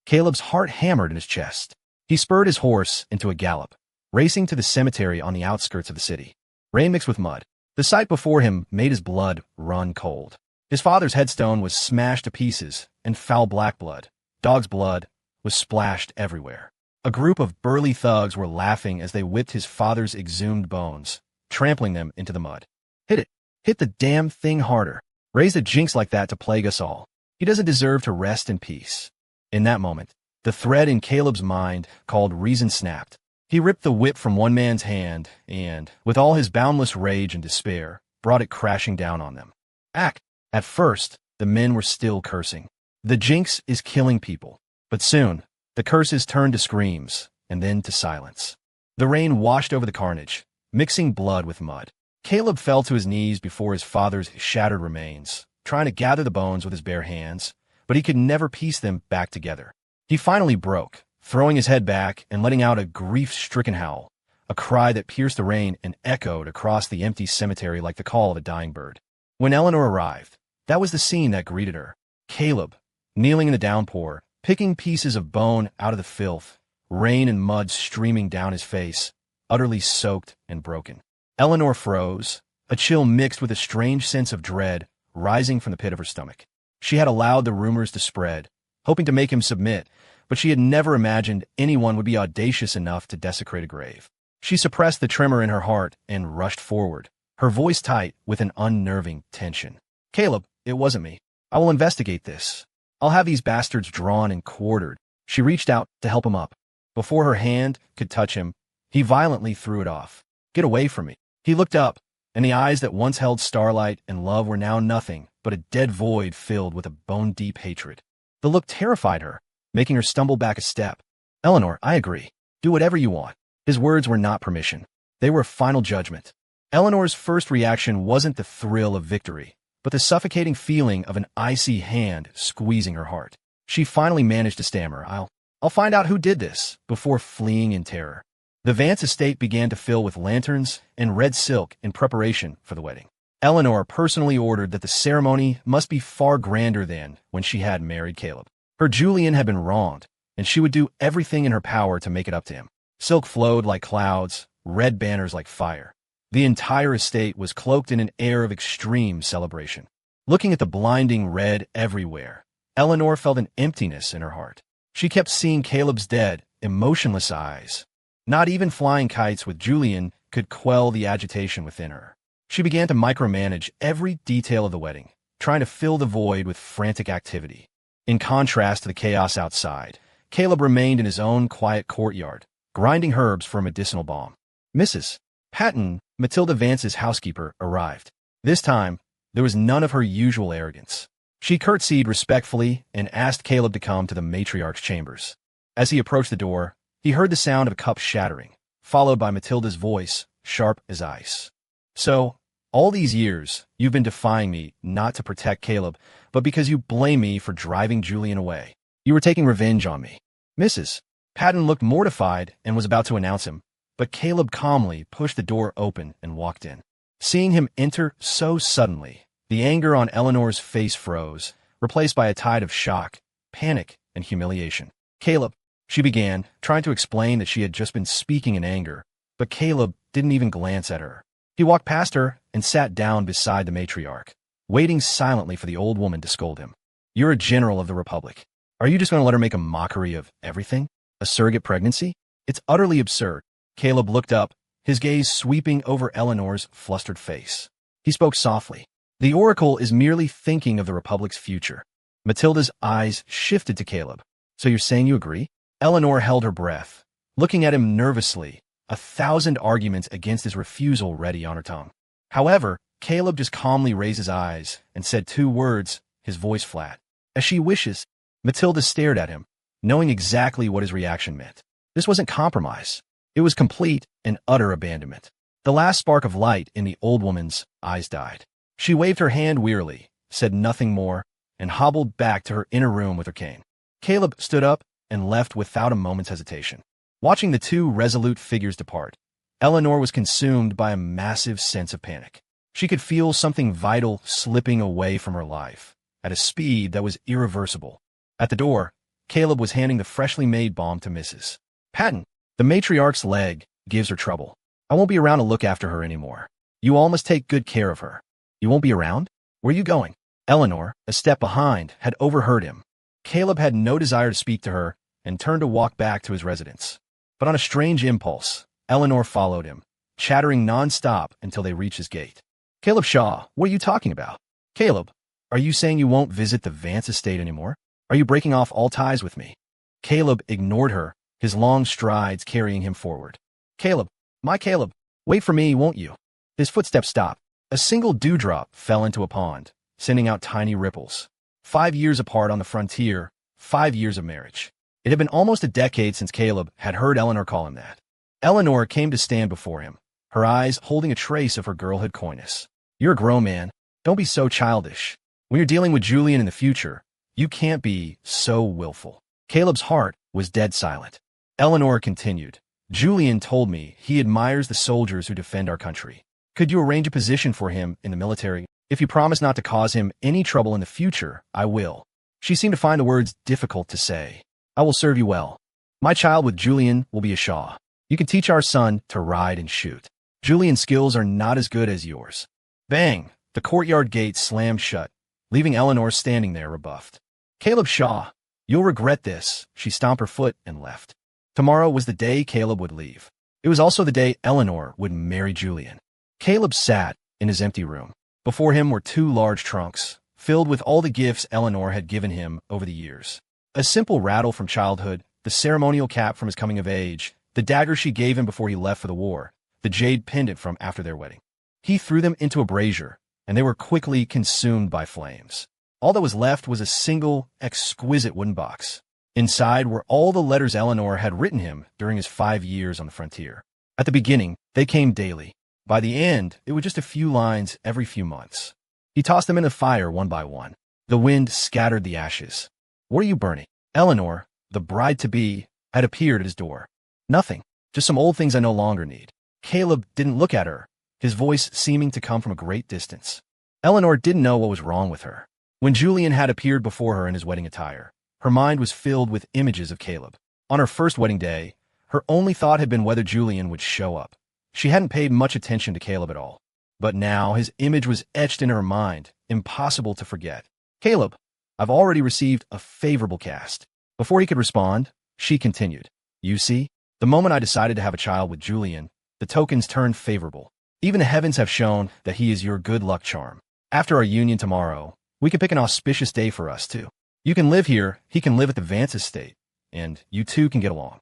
Caleb's heart hammered in his chest. He spurred his horse into a gallop, racing to the cemetery on the outskirts of the city. Rain mixed with mud. The sight before him made his blood run cold. His father's headstone was smashed to pieces, and foul black blood, dog's blood, was splashed everywhere. A group of burly thugs were laughing as they whipped his father's exhumed bones, trampling them into the mud. "Hit it! Hit the damn thing harder! Raise a jinx like that to plague us all. He doesn't deserve to rest in peace." In that moment, the thread in Caleb's mind called reason snapped. He ripped the whip from one man's hand and, with all his boundless rage and despair, brought it crashing down on them. At first, the men were still cursing. The jinx is killing people. But soon, the curses turned to screams, and then to silence. The rain washed over the carnage, mixing blood with mud. Caleb fell to his knees before his father's shattered remains, trying to gather the bones with his bare hands, but he could never piece them back together. He finally broke, throwing his head back and letting out a grief-stricken howl, a cry that pierced the rain and echoed across the empty cemetery like the call of a dying bird. When Eleanor arrived, that was the scene that greeted her. Caleb, kneeling in the downpour, picking pieces of bone out of the filth, rain and mud streaming down his face, utterly soaked and broken. Eleanor froze, a chill mixed with a strange sense of dread rising from the pit of her stomach. She had allowed the rumors to spread, hoping to make him submit, but she had never imagined anyone would be audacious enough to desecrate a grave. She suppressed the tremor in her heart and rushed forward, her voice tight with an unnerving tension. "Caleb, it wasn't me. I will investigate this. I'll have these bastards drawn and quartered." She reached out to help him up. Before her hand could touch him, he violently threw it off. "Get away from me." He looked up, and the eyes that once held starlight and love were now nothing but a dead void filled with a bone-deep hatred. The look terrified her, making her stumble back a step. "Eleanor, I agree. Do whatever you want." His words were not permission. They were a final judgment. Eleanor's first reaction wasn't the thrill of victory, but the suffocating feeling of an icy hand squeezing her heart. She finally managed to stammer, I'll find out who did this," before fleeing in terror. The Vance estate began to fill with lanterns and red silk in preparation for the wedding. Eleanor personally ordered that the ceremony must be far grander than when she had married Caleb. Her Julian had been wronged, and she would do everything in her power to make it up to him. Silk flowed like clouds, red banners like fire. The entire estate was cloaked in an air of extreme celebration. Looking at the blinding red everywhere, Eleanor felt an emptiness in her heart. She kept seeing Caleb's dead, emotionless eyes. Not even flying kites with Julian could quell the agitation within her. She began to micromanage every detail of the wedding, trying to fill the void with frantic activity. In contrast to the chaos outside, Caleb remained in his own quiet courtyard, grinding herbs for a medicinal balm. Mrs. Patton, Matilda Vance's housekeeper, arrived. This time, there was none of her usual arrogance. She curtsied respectfully and asked Caleb to come to the matriarch's chambers. As he approached the door, he heard the sound of a cup shattering, followed by Matilda's voice, sharp as ice. "So, all these years, you've been defying me not to protect Caleb, but because you blame me for driving Julian away. You were taking revenge on me." Mrs. Patton looked mortified and was about to announce him, but Caleb calmly pushed the door open and walked in. Seeing him enter so suddenly, the anger on Eleanor's face froze, replaced by a tide of shock, panic, and humiliation. "Caleb," she began, trying to explain that she had just been speaking in anger, but Caleb didn't even glance at her. He walked past her and sat down beside the matriarch, waiting silently for the old woman to scold him. "You're a general of the Republic. Are you just going to let her make a mockery of everything? A surrogate pregnancy? It's utterly absurd." Caleb looked up, his gaze sweeping over Eleanor's flustered face. He spoke softly. The oracle is merely thinking of the Republic's future. Matilda's eyes shifted to Caleb. So you're saying you agree? Eleanor held her breath, looking at him nervously, 1,000 arguments against his refusal ready on her tongue. However, Caleb just calmly raised his eyes and said 2 words, his voice flat. As she wishes. Matilda stared at him, knowing exactly what his reaction meant. This wasn't compromise. It was complete and utter abandonment. The last spark of light in the old woman's eyes died. She waved her hand wearily, said nothing more, and hobbled back to her inner room with her cane. Caleb stood up and left without a moment's hesitation. Watching the 2 resolute figures depart, Eleanor was consumed by a massive sense of panic. She could feel something vital slipping away from her life, at a speed that was irreversible. At the door, Caleb was handing the freshly made bomb to Mrs. Patton. The matriarch's leg gives her trouble. I won't be around to look after her anymore. You all must take good care of her. You won't be around? Where are you going? Eleanor, a step behind, had overheard him. Caleb had no desire to speak to her and turned to walk back to his residence. But on a strange impulse, Eleanor followed him, chattering non-stop until they reached his gate. Caleb Shaw, what are you talking about? Caleb, are you saying you won't visit the Vance estate anymore? Are you breaking off all ties with me? Caleb ignored her, his long strides carrying him forward. Caleb, my Caleb, wait for me, won't you? His footsteps stopped. A single dewdrop fell into a pond, sending out tiny ripples. 5 years apart on the frontier, 5 years of marriage. It had been almost a decade since Caleb had heard Eleanor call him that. Eleanor came to stand before him, her eyes holding a trace of her girlhood coyness. You're a grown man. Don't be so childish. When you're dealing with Julian in the future, you can't be so willful. Caleb's heart was dead silent. Eleanor continued. Julian told me he admires the soldiers who defend our country. Could you arrange a position for him in the military? If you promise not to cause him any trouble in the future, I will. She seemed to find the words difficult to say. I will serve you well. My child with Julian will be a Shaw. You can teach our son to ride and shoot. Julian's skills are not as good as yours. Bang! The courtyard gate slammed shut, leaving Eleanor standing there rebuffed. Caleb Shaw, you'll regret this. She stomped her foot and left. Tomorrow was the day Caleb would leave. It was also the day Eleanor would marry Julian. Caleb sat in his empty room. Before him were 2 large trunks, filled with all the gifts Eleanor had given him over the years. A simple rattle from childhood, the ceremonial cap from his coming of age, the dagger she gave him before he left for the war, the jade pendant from after their wedding. He threw them into a brazier, and they were quickly consumed by flames. All that was left was a single, exquisite wooden box. Inside were all the letters Eleanor had written him during his 5 years on the frontier. At the beginning, they came daily. By the end, it was just a few lines every few months. He tossed them in the fire one by one. The wind scattered the ashes. What are you burning? Eleanor, the bride-to-be, had appeared at his door. Nothing. Just some old things I no longer need. Caleb didn't look at her, his voice seeming to come from a great distance. Eleanor didn't know what was wrong with her. When Julian had appeared before her in his wedding attire, her mind was filled with images of Caleb. On her first wedding day, her only thought had been whether Julian would show up. She hadn't paid much attention to Caleb at all. But now his image was etched in her mind, impossible to forget. Caleb, I've already received a favorable cast. Before he could respond, she continued. You see, the moment I decided to have a child with Julian, the tokens turned favorable. Even the heavens have shown that he is your good luck charm. After our union tomorrow, we can pick an auspicious day for us, too. You can live here, he can live at the Vance estate, and you two can get along.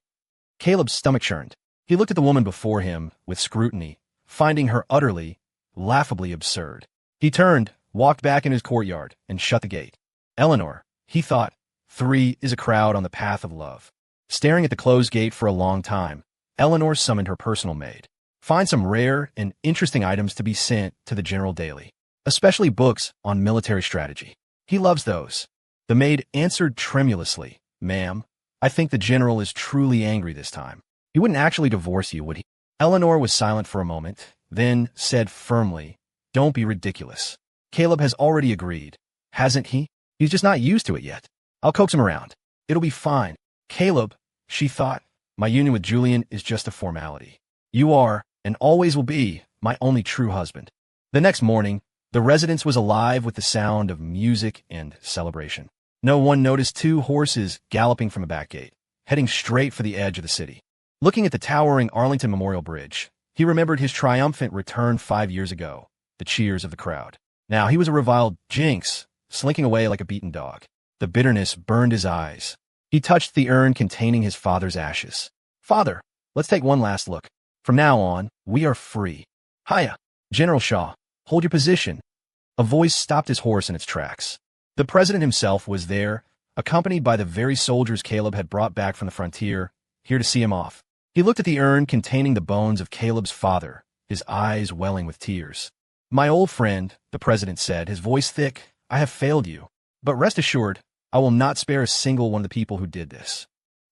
Caleb's stomach churned. He looked at the woman before him with scrutiny, finding her utterly, laughably absurd. He turned, walked back in his courtyard, and shut the gate. Eleanor, he thought, 3 is a crowd on the path of love. Staring at the closed gate for a long time, Eleanor summoned her personal maid. Find some rare and interesting items to be sent to the General daily, especially books on military strategy. He loves those. The maid answered tremulously, Ma'am, I think the General is truly angry this time. He wouldn't actually divorce you, would he? Eleanor was silent for a moment, then said firmly, Don't be ridiculous. Caleb has already agreed, hasn't he? He's just not used to it yet. I'll coax him around. It'll be fine. Caleb, she thought, my union with Julian is just a formality. You are, and always will be, my only true husband. The next morning, the residence was alive with the sound of music and celebration. No one noticed 2 horses galloping from a back gate, heading straight for the edge of the city. Looking at the towering Arlington Memorial Bridge, he remembered his triumphant return 5 years ago, the cheers of the crowd. Now he was a reviled jinx, slinking away like a beaten dog. The bitterness burned his eyes. He touched the urn containing his father's ashes. Father, let's take one last look. From now on, we are free. Hiya, General Shaw, hold your position. A voice stopped his horse in its tracks. The president himself was there, accompanied by the very soldiers Caleb had brought back from the frontier, here to see him off. He looked at the urn containing the bones of Caleb's father, his eyes welling with tears. My old friend, the president said, his voice thick, I have failed you. But rest assured, I will not spare a single one of the people who did this.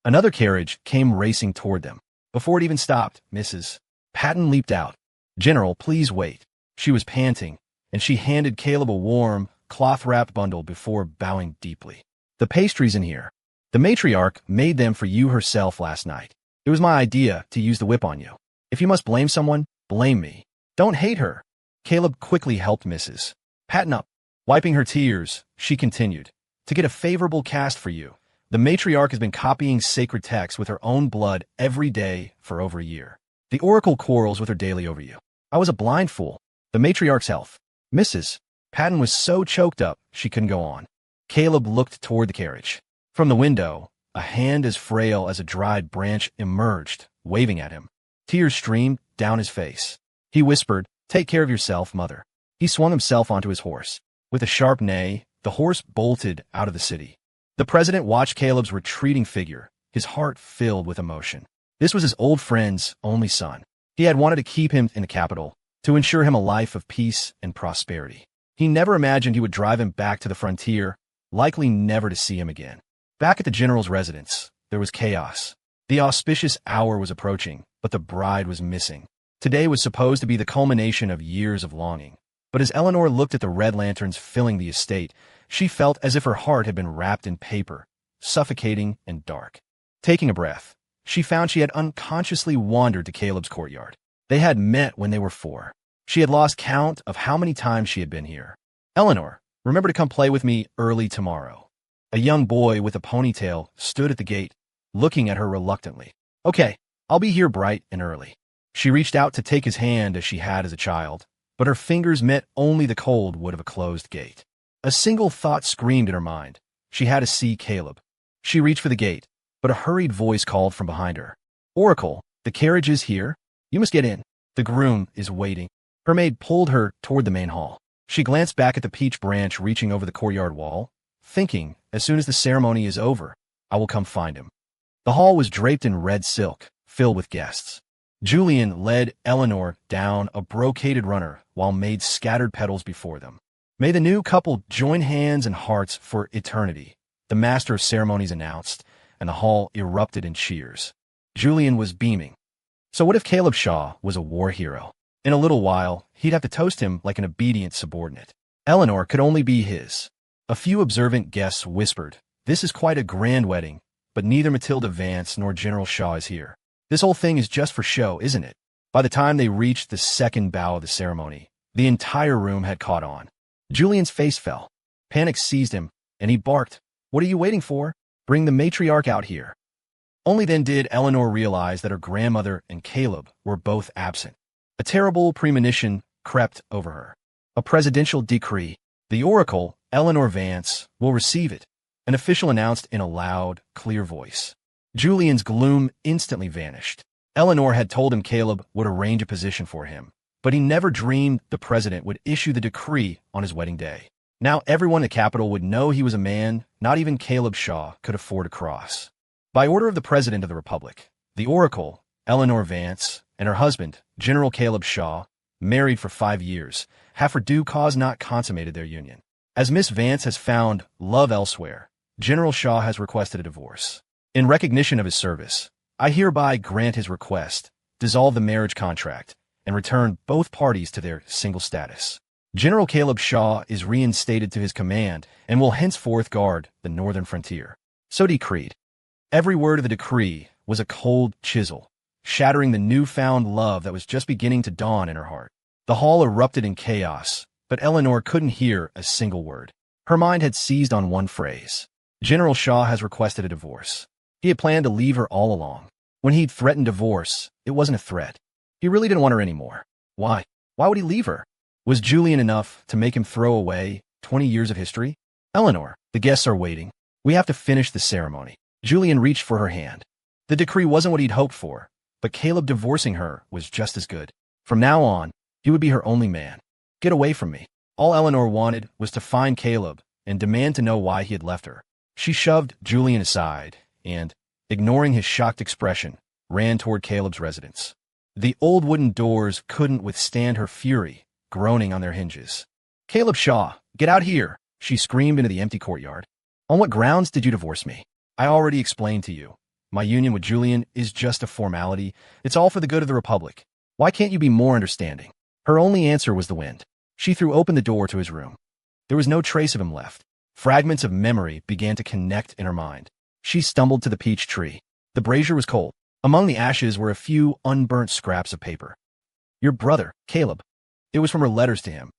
Another carriage came racing toward them. Before it even stopped, Mrs. Patton leaped out. General, please wait. She was panting, and she handed Caleb a warm, cloth-wrapped bundle before bowing deeply. The pastries in here. The matriarch made them for you herself last night. It was my idea to use the whip on you. If you must blame someone, blame me. Don't hate her. Caleb quickly helped Mrs. Patton up. Wiping her tears, she continued, to get a favorable cast for you. The matriarch has been copying sacred texts with her own blood every day for over a year. The oracle quarrels with her daily over you. I was a blind fool. The matriarch's health. Mrs. Patton was so choked up she couldn't go on. Caleb looked toward the carriage. From the window, a hand as frail as a dried branch emerged, waving at him. Tears streamed down his face. He whispered, take care of yourself, mother. He swung himself onto his horse. With a sharp neigh, the horse bolted out of the city. The president watched Caleb's retreating figure, his heart filled with emotion. This was his old friend's only son. He had wanted to keep him in the capital, to ensure him a life of peace and prosperity. He never imagined he would drive him back to the frontier, likely never to see him again. Back at the general's residence, there was chaos. The auspicious hour was approaching, but the bride was missing. Today was supposed to be the culmination of years of longing. But as Eleanor looked at the red lanterns filling the estate, she felt as if her heart had been wrapped in paper, suffocating and dark. Taking a breath, she found she had unconsciously wandered to Caleb's courtyard. They had met when they were 4. She had lost count of how many times she had been here. Eleanor, remember to come play with me early tomorrow. A young boy with a ponytail stood at the gate, looking at her reluctantly. Okay, I'll be here bright and early. She reached out to take his hand as she had as a child, but her fingers met only the cold wood of a closed gate. A single thought screamed in her mind. She had to see Caleb. She reached for the gate, but a hurried voice called from behind her. Oracle, the carriage is here. You must get in. The groom is waiting. Her maid pulled her toward the main hall. She glanced back at the peach branch reaching over the courtyard wall, thinking, as soon as the ceremony is over, I will come find him. The hall was draped in red silk, filled with guests. Julian led Eleanor down a brocaded runner while maids scattered petals before them. May the new couple join hands and hearts for eternity, the master of ceremonies announced, and the hall erupted in cheers. Julian was beaming. So what if Caleb Shaw was a war hero? In a little while, he'd have to toast him like an obedient subordinate. Eleanor could only be his. A few observant guests whispered, this is quite a grand wedding, but neither Matilda Vance nor General Shaw is here. This whole thing is just for show, isn't it? By the time they reached the second bow of the ceremony, the entire room had caught on. Julian's face fell. Panic seized him, and he barked, what are you waiting for? Bring the matriarch out here. Only then did Eleanor realize that her grandmother and Caleb were both absent. A terrible premonition crept over her. A presidential decree. The oracle, Eleanor Vance, will receive it, an official announced in a loud, clear voice. Julian's gloom instantly vanished. Eleanor had told him Caleb would arrange a position for him, but he never dreamed the president would issue the decree on his wedding day. Now everyone in the capital would know he was a man not even Caleb Shaw could afford a cross. By order of the President of the Republic, the oracle, Eleanor Vance, and her husband, General Caleb Shaw, married for 5 years, have for due cause not consummated their union. As Miss Vance has found love elsewhere, General Shaw has requested a divorce. In recognition of his service, I hereby grant his request, dissolve the marriage contract, and return both parties to their single status. General Caleb Shaw is reinstated to his command and will henceforth guard the northern frontier. So decreed. Every word of the decree was a cold chisel, shattering the newfound love that was just beginning to dawn in her heart. The hall erupted in chaos, but Eleanor couldn't hear a single word. Her mind had seized on one phrase. General Shaw has requested a divorce. He had planned to leave her all along. When he'd threatened divorce, it wasn't a threat. He really didn't want her anymore. Why? Why would he leave her? Was Julian enough to make him throw away 20 years of history? Eleanor, the guests are waiting. We have to finish the ceremony. Julian reached for her hand. The decree wasn't what he'd hoped for, but Caleb divorcing her was just as good. From now on, he would be her only man. Get away from me. All Eleanor wanted was to find Caleb and demand to know why he had left her. She shoved Julian aside and, ignoring his shocked expression, ran toward Caleb's residence. The old wooden doors couldn't withstand her fury, groaning on their hinges. "Caleb Shaw, get out here!" she screamed into the empty courtyard. "On what grounds did you divorce me? I already explained to you. My union with Julian is just a formality. It's all for the good of the Republic. Why can't you be more understanding?" Her only answer was the wind. She threw open the door to his room. There was no trace of him left. Fragments of memory began to connect in her mind. She stumbled to the peach tree. The brazier was cold. Among the ashes were a few unburnt scraps of paper. "Your brother, Caleb." It was from her letters to him.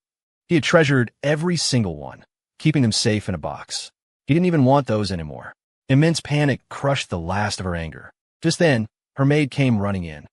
He had treasured every single one, keeping them safe in a box. He didn't even want those anymore. Immense panic crushed the last of her anger. Just then, her maid came running in.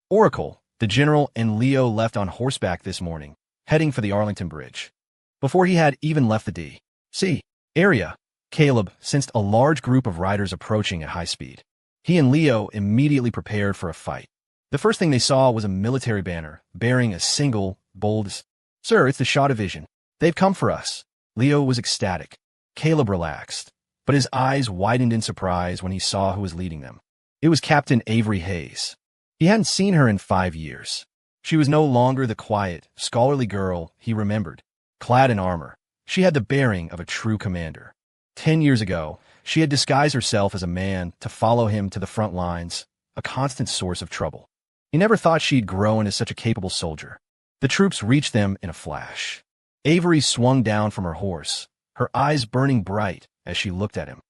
Oracle, the general, and Leo left on horseback this morning, heading for the Arlington Bridge. Before he had even left the D.C. area, Caleb sensed a large group of riders approaching at high speed. He and Leo immediately prepared for a fight. The first thing they saw was a military banner bearing a single, bold, "Sir, it's the Shaw Division. They've come for us." Leo was ecstatic. Caleb relaxed, but his eyes widened in surprise when he saw who was leading them. It was Captain Avery Hayes. He hadn't seen her in 5 years. She was no longer the quiet, scholarly girl he remembered. Clad in armor, she had the bearing of a true commander. 10 years ago, she had disguised herself as a man to follow him to the front lines, a constant source of trouble. He never thought she'd grow into such a capable soldier. The troops reached them in a flash. Avery swung down from her horse, her eyes burning bright as she looked at him.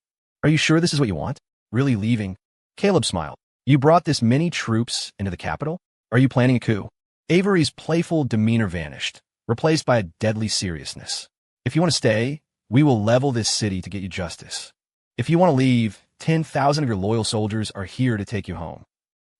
"Are you sure this is what you want? Really leaving?" Caleb smiled. "You brought this many troops into the capital? Are you planning a coup?" Avery's playful demeanor vanished, replaced by a deadly seriousness. "If you want to stay, we will level this city to get you justice. If you want to leave, 10,000 of your loyal soldiers are here to take you home."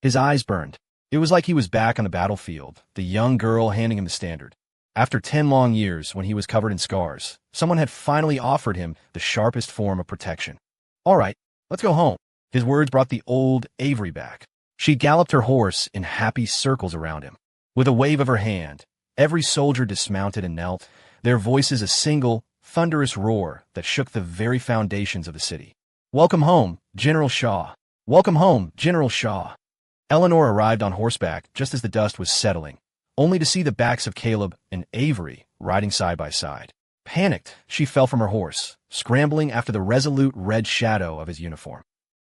His eyes burned. It was like he was back on the battlefield, the young girl handing him the standard. After 10 long years, when he was covered in scars, someone had finally offered him the sharpest form of protection. "All right, let's go home." His words brought the old Avery back. She galloped her horse in happy circles around him. With a wave of her hand, every soldier dismounted and knelt, their voices a single, thunderous roar that shook the very foundations of the city. "Welcome home, General Shaw. Welcome home, General Shaw." Eleanor arrived on horseback just as the dust was settling, only to see the backs of Caleb and Avery riding side by side. Panicked, she fell from her horse, scrambling after the resolute red shadow of his uniform.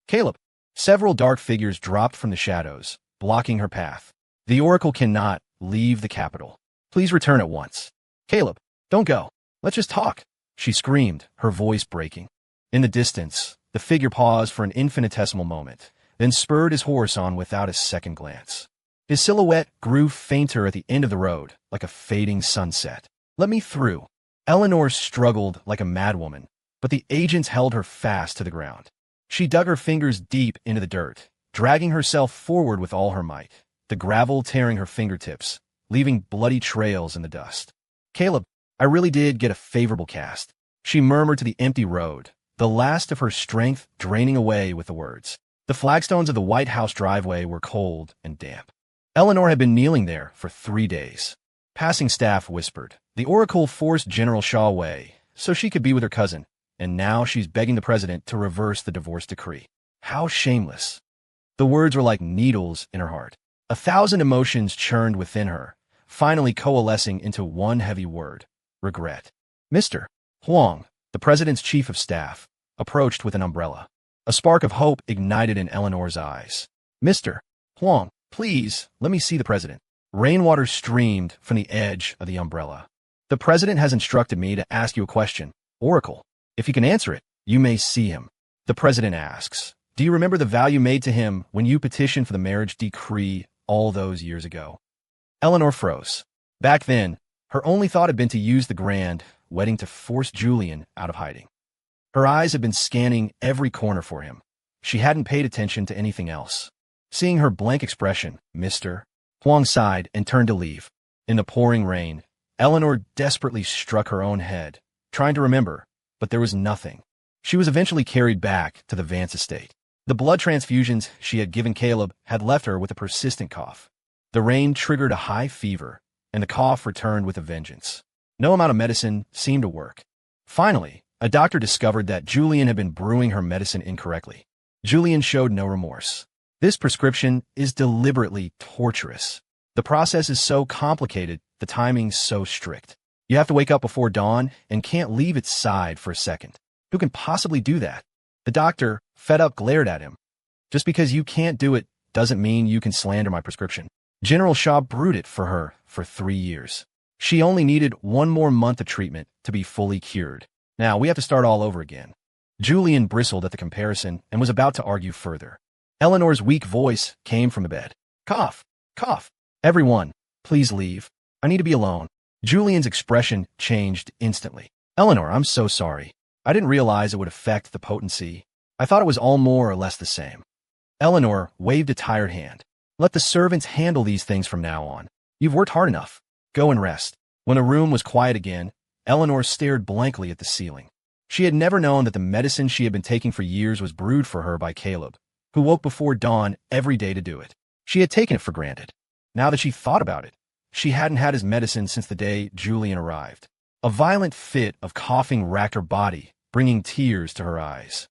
"Caleb!" Several dark figures dropped from the shadows, blocking her path. "The Oracle cannot leave the capital. Please return at once." "Caleb, don't go. Let's just talk," she screamed, her voice breaking. In the distance, the figure paused for an infinitesimal moment, then spurred his horse on without a second glance. His silhouette grew fainter at the end of the road, like a fading sunset. "Let me through." Eleanor struggled like a madwoman, but the agents held her fast to the ground. She dug her fingers deep into the dirt, dragging herself forward with all her might, the gravel tearing her fingertips, leaving bloody trails in the dust. "Caleb, I really did get a favorable cast," she murmured to the empty road, the last of her strength draining away with the words. The flagstones of the White House driveway were cold and damp. Eleanor had been kneeling there for 3 days. Passing staff whispered, "The Oracle forced General Shaw away so she could be with her cousin, and now she's begging the president to reverse the divorce decree." How shameless. The words were like needles in her heart. 1,000 emotions churned within her, finally coalescing into one heavy word: regret. Mr. Huang, the president's chief of staff, approached with an umbrella. A spark of hope ignited in Eleanor's eyes. "Mr. Huang, please, let me see the president." Rainwater streamed from the edge of the umbrella. "The president has instructed me to ask you a question, Oracle. If you can answer it, you may see him." The president asks, "Do you remember the vow you made to him when you petitioned for the marriage decree all those years ago?" Eleanor froze. Back then, her only thought had been to use the grand wedding to force Julian out of hiding. Her eyes had been scanning every corner for him. She hadn't paid attention to anything else. Seeing her blank expression, Mr. Huang sighed and turned to leave. In the pouring rain, Eleanor desperately struck her own head, trying to remember, but there was nothing. She was eventually carried back to the Vance estate. The blood transfusions she had given Caleb had left her with a persistent cough. The rain triggered a high fever, and the cough returned with a vengeance. No amount of medicine seemed to work. Finally, a doctor discovered that Julian had been brewing her medicine incorrectly. Julian showed no remorse. This prescription is deliberately torturous. The process is so complicated, the timing's so strict. You have to wake up before dawn and can't leave its side for a second. Who can possibly do that? The doctor, fed up, glared at him. Just because you can't do it doesn't mean you can slander my prescription. General Shaw brewed it for her for 3 years. She only needed 1 more month of treatment to be fully cured. Now we have to start all over again. Julian bristled at the comparison and was about to argue further. Eleanor's weak voice came from the bed. Cough, cough. Everyone, please leave. I need to be alone. Julian's expression changed instantly. Eleanor, I'm so sorry. I didn't realize it would affect the potency. I thought it was all more or less the same. Eleanor waved a tired hand. Let the servants handle these things from now on. You've worked hard enough. Go and rest. When the room was quiet again, Eleanor stared blankly at the ceiling. She had never known that the medicine she had been taking for years was brewed for her by Caleb, who woke before dawn every day to do it. She had taken it for granted. Now that she thought about it, she hadn't had his medicine since the day Julian arrived. A violent fit of coughing racked her body, bringing tears to her eyes.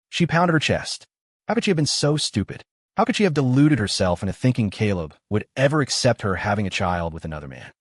She pounded her chest. How could she have been so stupid? How could she have deluded herself into thinking Caleb would ever accept her having a child with another man?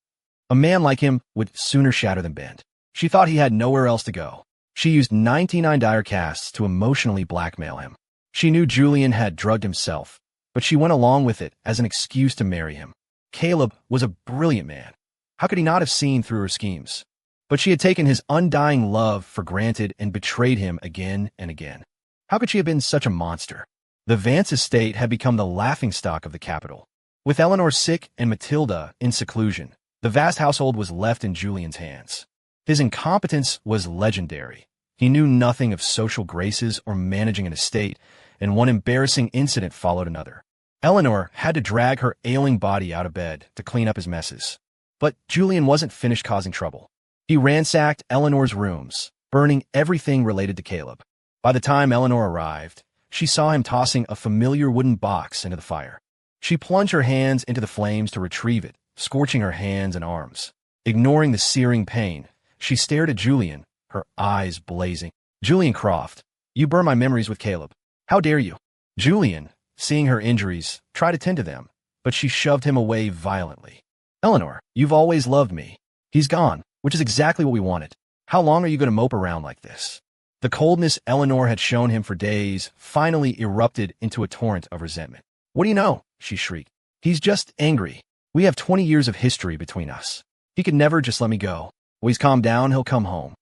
A man like him would sooner shatter than bend. She thought he had nowhere else to go. She used 99 dire casts to emotionally blackmail him. She knew Julian had drugged himself, but she went along with it as an excuse to marry him. Caleb was a brilliant man. How could he not have seen through her schemes? But she had taken his undying love for granted and betrayed him again and again. How could she have been such a monster? The Vance estate had become the laughingstock of the capital. With Eleanor sick and Matilda in seclusion, the vast household was left in Julian's hands. His incompetence was legendary. He knew nothing of social graces or managing an estate, and one embarrassing incident followed another. Eleanor had to drag her ailing body out of bed to clean up his messes. But Julian wasn't finished causing trouble. He ransacked Eleanor's rooms, burning everything related to Caleb. By the time Eleanor arrived, she saw him tossing a familiar wooden box into the fire. She plunged her hands into the flames to retrieve it, scorching her hands and arms. Ignoring the searing pain, she stared at Julian, her eyes blazing. Julian Croft, you burn my memories with Caleb. How dare you? Julian, seeing her injuries, tried to tend to them, but she shoved him away violently. Eleanor, you've always loved me. He's gone, which is exactly what we wanted. How long are you going to mope around like this? The coldness Eleanor had shown him for days finally erupted into a torrent of resentment. What do you know? She shrieked. He's just angry. We have 20 years of history between us. He could never just let me go. When he's calmed down, he'll come home.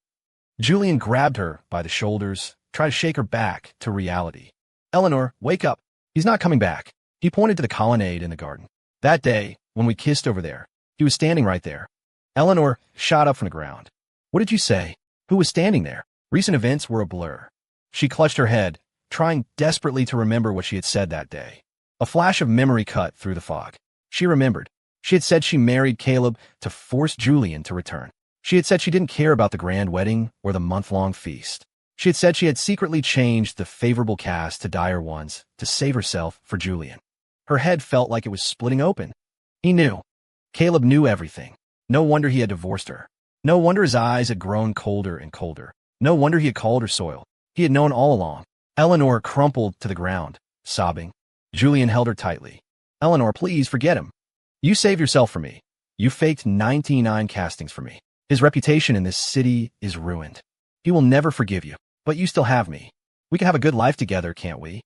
Julian grabbed her by the shoulders, tried to shake her back to reality. Eleanor, wake up. He's not coming back. He pointed to the colonnade in the garden. That day, when we kissed over there, he was standing right there. Eleanor shot up from the ground. What did you say? Who was standing there? Recent events were a blur. She clutched her head, trying desperately to remember what she had said that day. A flash of memory cut through the fog. She remembered. She had said she married Caleb to force Julian to return. She had said she didn't care about the grand wedding or the month-long feast. She had said she had secretly changed the favorable cast to dire ones to save herself for Julian. Her head felt like it was splitting open. He knew. Caleb knew everything. No wonder he had divorced her. No wonder his eyes had grown colder and colder. No wonder he had called her soiled. He had known all along. Eleanor crumpled to the ground, sobbing. Julian held her tightly. Eleanor, please forget him. You saved yourself for me. You faked 99 castings for me. His reputation in this city is ruined. He will never forgive you, but you still have me. We can have a good life together, can't we?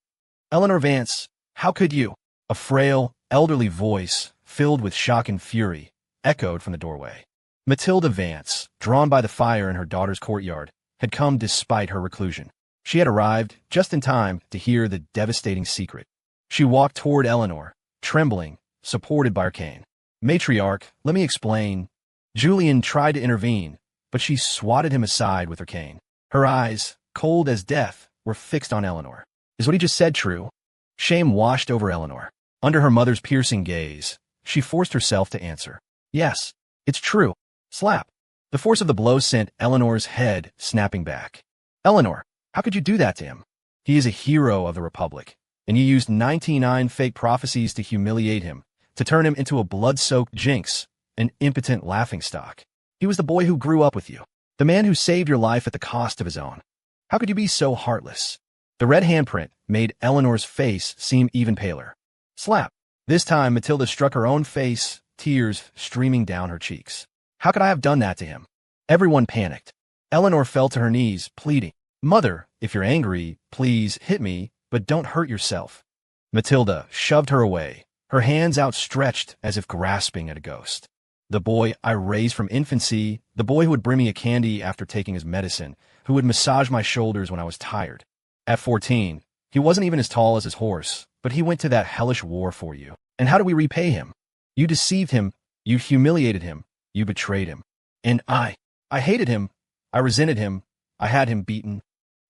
Eleanor Vance, how could you? A frail, elderly voice, filled with shock and fury, echoed from the doorway. Matilda Vance, drawn by the fire in her daughter's courtyard, had come despite her reclusion. She had arrived just in time to hear the devastating secret. She walked toward Eleanor, trembling, supported by her cane. Matriarch, let me explain. Julian tried to intervene, but she swatted him aside with her cane. Her eyes, cold as death, were fixed on Eleanor. Is what he just said true? Shame washed over Eleanor. Under her mother's piercing gaze, she forced herself to answer. Yes, it's true. Slap. The force of the blow sent Eleanor's head snapping back. Eleanor, how could you do that to him? He is a hero of the Republic, and you used 99 fake prophecies to humiliate him, to turn him into a blood-soaked jinx, an impotent laughingstock. He was the boy who grew up with you, the man who saved your life at the cost of his own. How could you be so heartless? The red handprint made Eleanor's face seem even paler. Slap. This time, Matilda struck her own face, tears streaming down her cheeks. How could I have done that to him? Everyone panicked. Eleanor fell to her knees, pleading, Mother, if you're angry, please hit me, but don't hurt yourself. Matilda shoved her away, her hands outstretched as if grasping at a ghost. The boy I raised from infancy, the boy who would bring me a candy after taking his medicine, who would massage my shoulders when I was tired. At 14, he wasn't even as tall as his horse, but he went to that hellish war for you. And how do we repay him? You deceived him, you humiliated him, you betrayed him. And I hated him, I resented him, I had him beaten.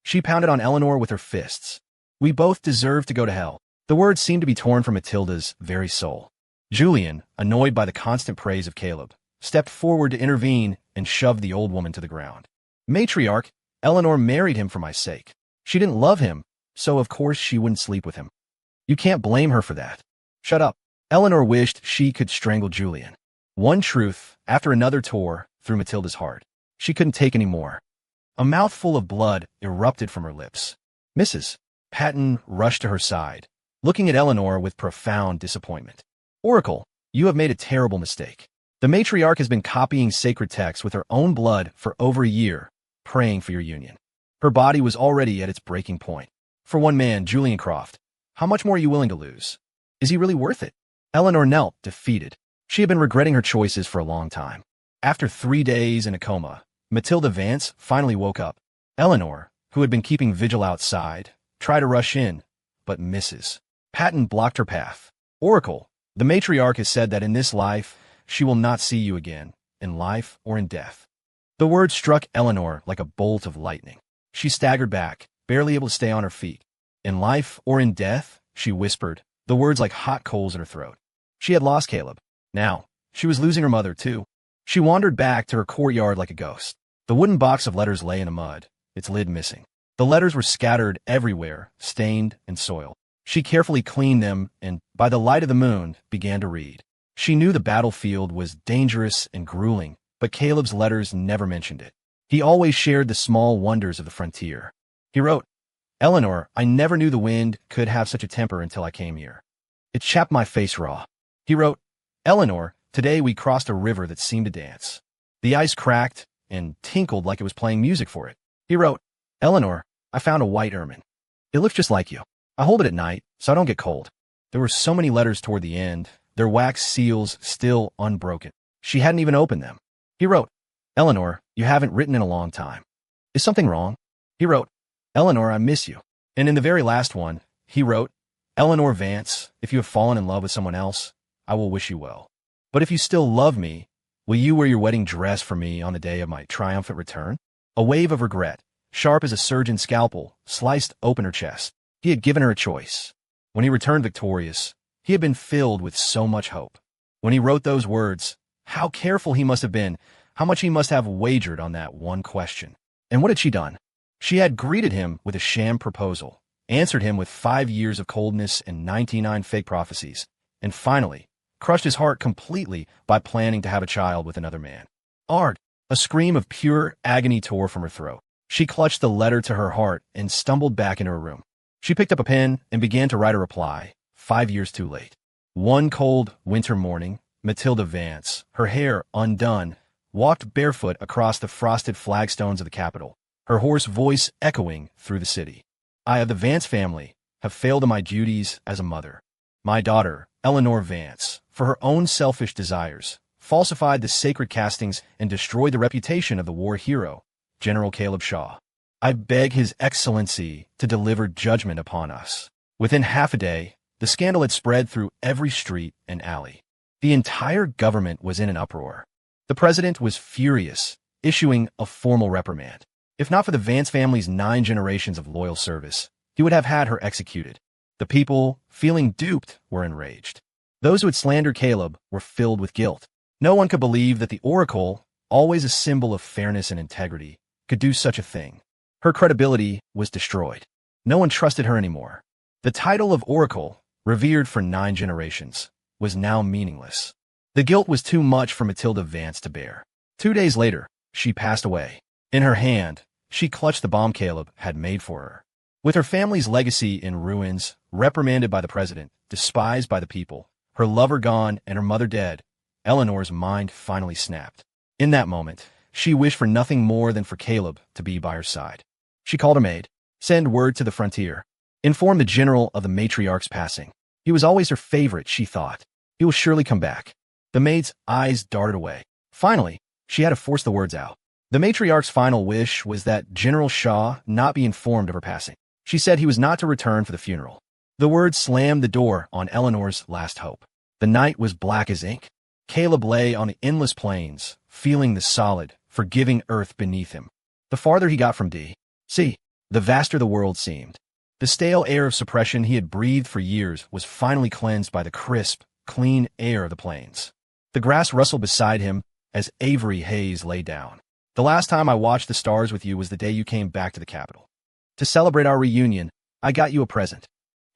She pounded on Eleanor with her fists. We both deserve to go to hell. The words seemed to be torn from Matilda's very soul. Julian, annoyed by the constant praise of Caleb, stepped forward to intervene and shoved the old woman to the ground. Matriarch, Eleanor married him for my sake. She didn't love him, so of course she wouldn't sleep with him. You can't blame her for that. Shut up. Eleanor wished she could strangle Julian. One truth after another tore through Matilda's heart. She couldn't take any more. A mouthful of blood erupted from her lips. Mrs. Patton rushed to her side, looking at Eleanor with profound disappointment. Oracle, you have made a terrible mistake. The matriarch has been copying sacred texts with her own blood for over a year, praying for your union. Her body was already at its breaking point. For one man, Julian Croft, how much more are you willing to lose? Is he really worth it? Eleanor knelt, defeated. She had been regretting her choices for a long time. After 3 days in a coma, Matilda Vance finally woke up. Eleanor, who had been keeping vigil outside, tried to rush in, but Mrs. Patton blocked her path. Oracle, the matriarch has said that in this life, she will not see you again, in life or in death. The word struck Eleanor like a bolt of lightning. She staggered back, barely able to stay on her feet. In life or in death, she whispered, the words like hot coals in her throat. She had lost Caleb. Now, she was losing her mother, too. She wandered back to her courtyard like a ghost. The wooden box of letters lay in the mud, its lid missing. The letters were scattered everywhere, stained and soiled. She carefully cleaned them and, by the light of the moon, began to read. She knew the battlefield was dangerous and grueling, but Caleb's letters never mentioned it. He always shared the small wonders of the frontier. He wrote, Eleanor, I never knew the wind could have such a temper until I came here. It chapped my face raw. He wrote, Eleanor, today we crossed a river that seemed to dance. The ice cracked and tinkled like it was playing music for it. He wrote, Eleanor, I found a white ermine. It looks just like you. I hold it at night, so I don't get cold. There were so many letters toward the end, their wax seals still unbroken. She hadn't even opened them. He wrote, Eleanor, you haven't written in a long time. Is something wrong? He wrote, Eleanor, I miss you. And in the very last one, he wrote, Eleanor Vance, if you have fallen in love with someone else, I will wish you well. But if you still love me, will you wear your wedding dress for me on the day of my triumphant return? A wave of regret, sharp as a surgeon's scalpel, sliced open her chest. He had given her a choice. When he returned victorious, he had been filled with so much hope. When he wrote those words, how careful he must have been, how much he must have wagered on that one question. And what had she done? She had greeted him with a sham proposal, answered him with 5 years of coldness and 99 fake prophecies, and finally, crushed his heart completely by planning to have a child with another man. Ard, a scream of pure agony tore from her throat. She clutched the letter to her heart and stumbled back into her room. She picked up a pen and began to write a reply, 5 years too late. One cold winter morning, Matilda Vance, her hair undone, walked barefoot across the frosted flagstones of the Capitol, her hoarse voice echoing through the city. I of the Vance family have failed in my duties as a mother. My daughter, Eleanor Vance, for her own selfish desires, falsified the sacred castings and destroyed the reputation of the war hero, General Caleb Shaw. I beg His Excellency to deliver judgment upon us. Within half a day, the scandal had spread through every street and alley. The entire government was in an uproar. The president was furious, issuing a formal reprimand. If not for the Vance family's 9 generations of loyal service, he would have had her executed. The people, feeling duped, were enraged. Those who had slandered Caleb were filled with guilt. No one could believe that the oracle, always a symbol of fairness and integrity, could do such a thing. Her credibility was destroyed. No one trusted her anymore. The title of Oracle, revered for 9 generations, was now meaningless. The guilt was too much for Matilda Vance to bear. 2 days later, she passed away. In her hand, she clutched the bomb Caleb had made for her. With her family's legacy in ruins, reprimanded by the president, despised by the people, her lover gone and her mother dead, Eleanor's mind finally snapped. In that moment, she wished for nothing more than for Caleb to be by her side. She called her maid. Send word to the frontier. Inform the general of the matriarch's passing. He was always her favorite, she thought. He will surely come back. The maid's eyes darted away. Finally, she had to force the words out. The matriarch's final wish was that General Shaw not be informed of her passing. She said he was not to return for the funeral. The words slammed the door on Eleanor's last hope. The night was black as ink. Caleb lay on the endless plains, feeling the solid, forgiving earth beneath him. The farther he got from D.C., the vaster the world seemed. The stale air of suppression he had breathed for years was finally cleansed by the crisp, clean air of the plains. The grass rustled beside him as Avery Hayes lay down. The last time I watched the stars with you was the day you came back to the capital. To celebrate our reunion, I got you a present.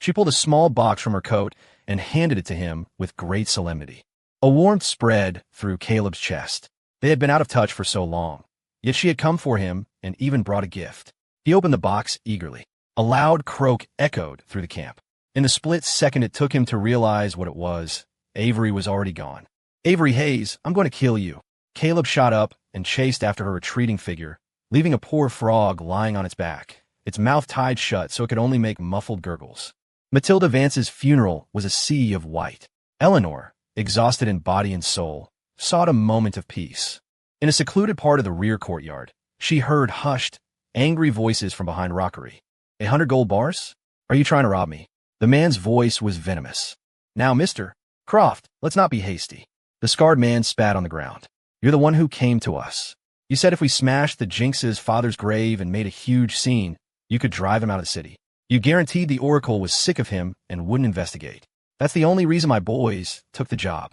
She pulled a small box from her coat and handed it to him with great solemnity. A warmth spread through Caleb's chest. They had been out of touch for so long, yet she had come for him and even brought a gift. He opened the box eagerly. A loud croak echoed through the camp. In the split second it took him to realize what it was, Avery was already gone. Avery Hayes, I'm going to kill you. Caleb shot up and chased after her retreating figure, leaving a poor frog lying on its back, its mouth tied shut so it could only make muffled gurgles. Matilda Vance's funeral was a sea of white. Eleanor, exhausted in body and soul, sought a moment of peace. In a secluded part of the rear courtyard, she heard hushed, angry voices from behind rockery. 100 gold bars? Are you trying to rob me? The man's voice was venomous. Now, Mr. Croft, let's not be hasty. The scarred man spat on the ground. You're the one who came to us. You said if we smashed the Jinx's father's grave and made a huge scene, you could drive him out of the city. You guaranteed the Oracle was sick of him and wouldn't investigate. That's the only reason my boys took the job.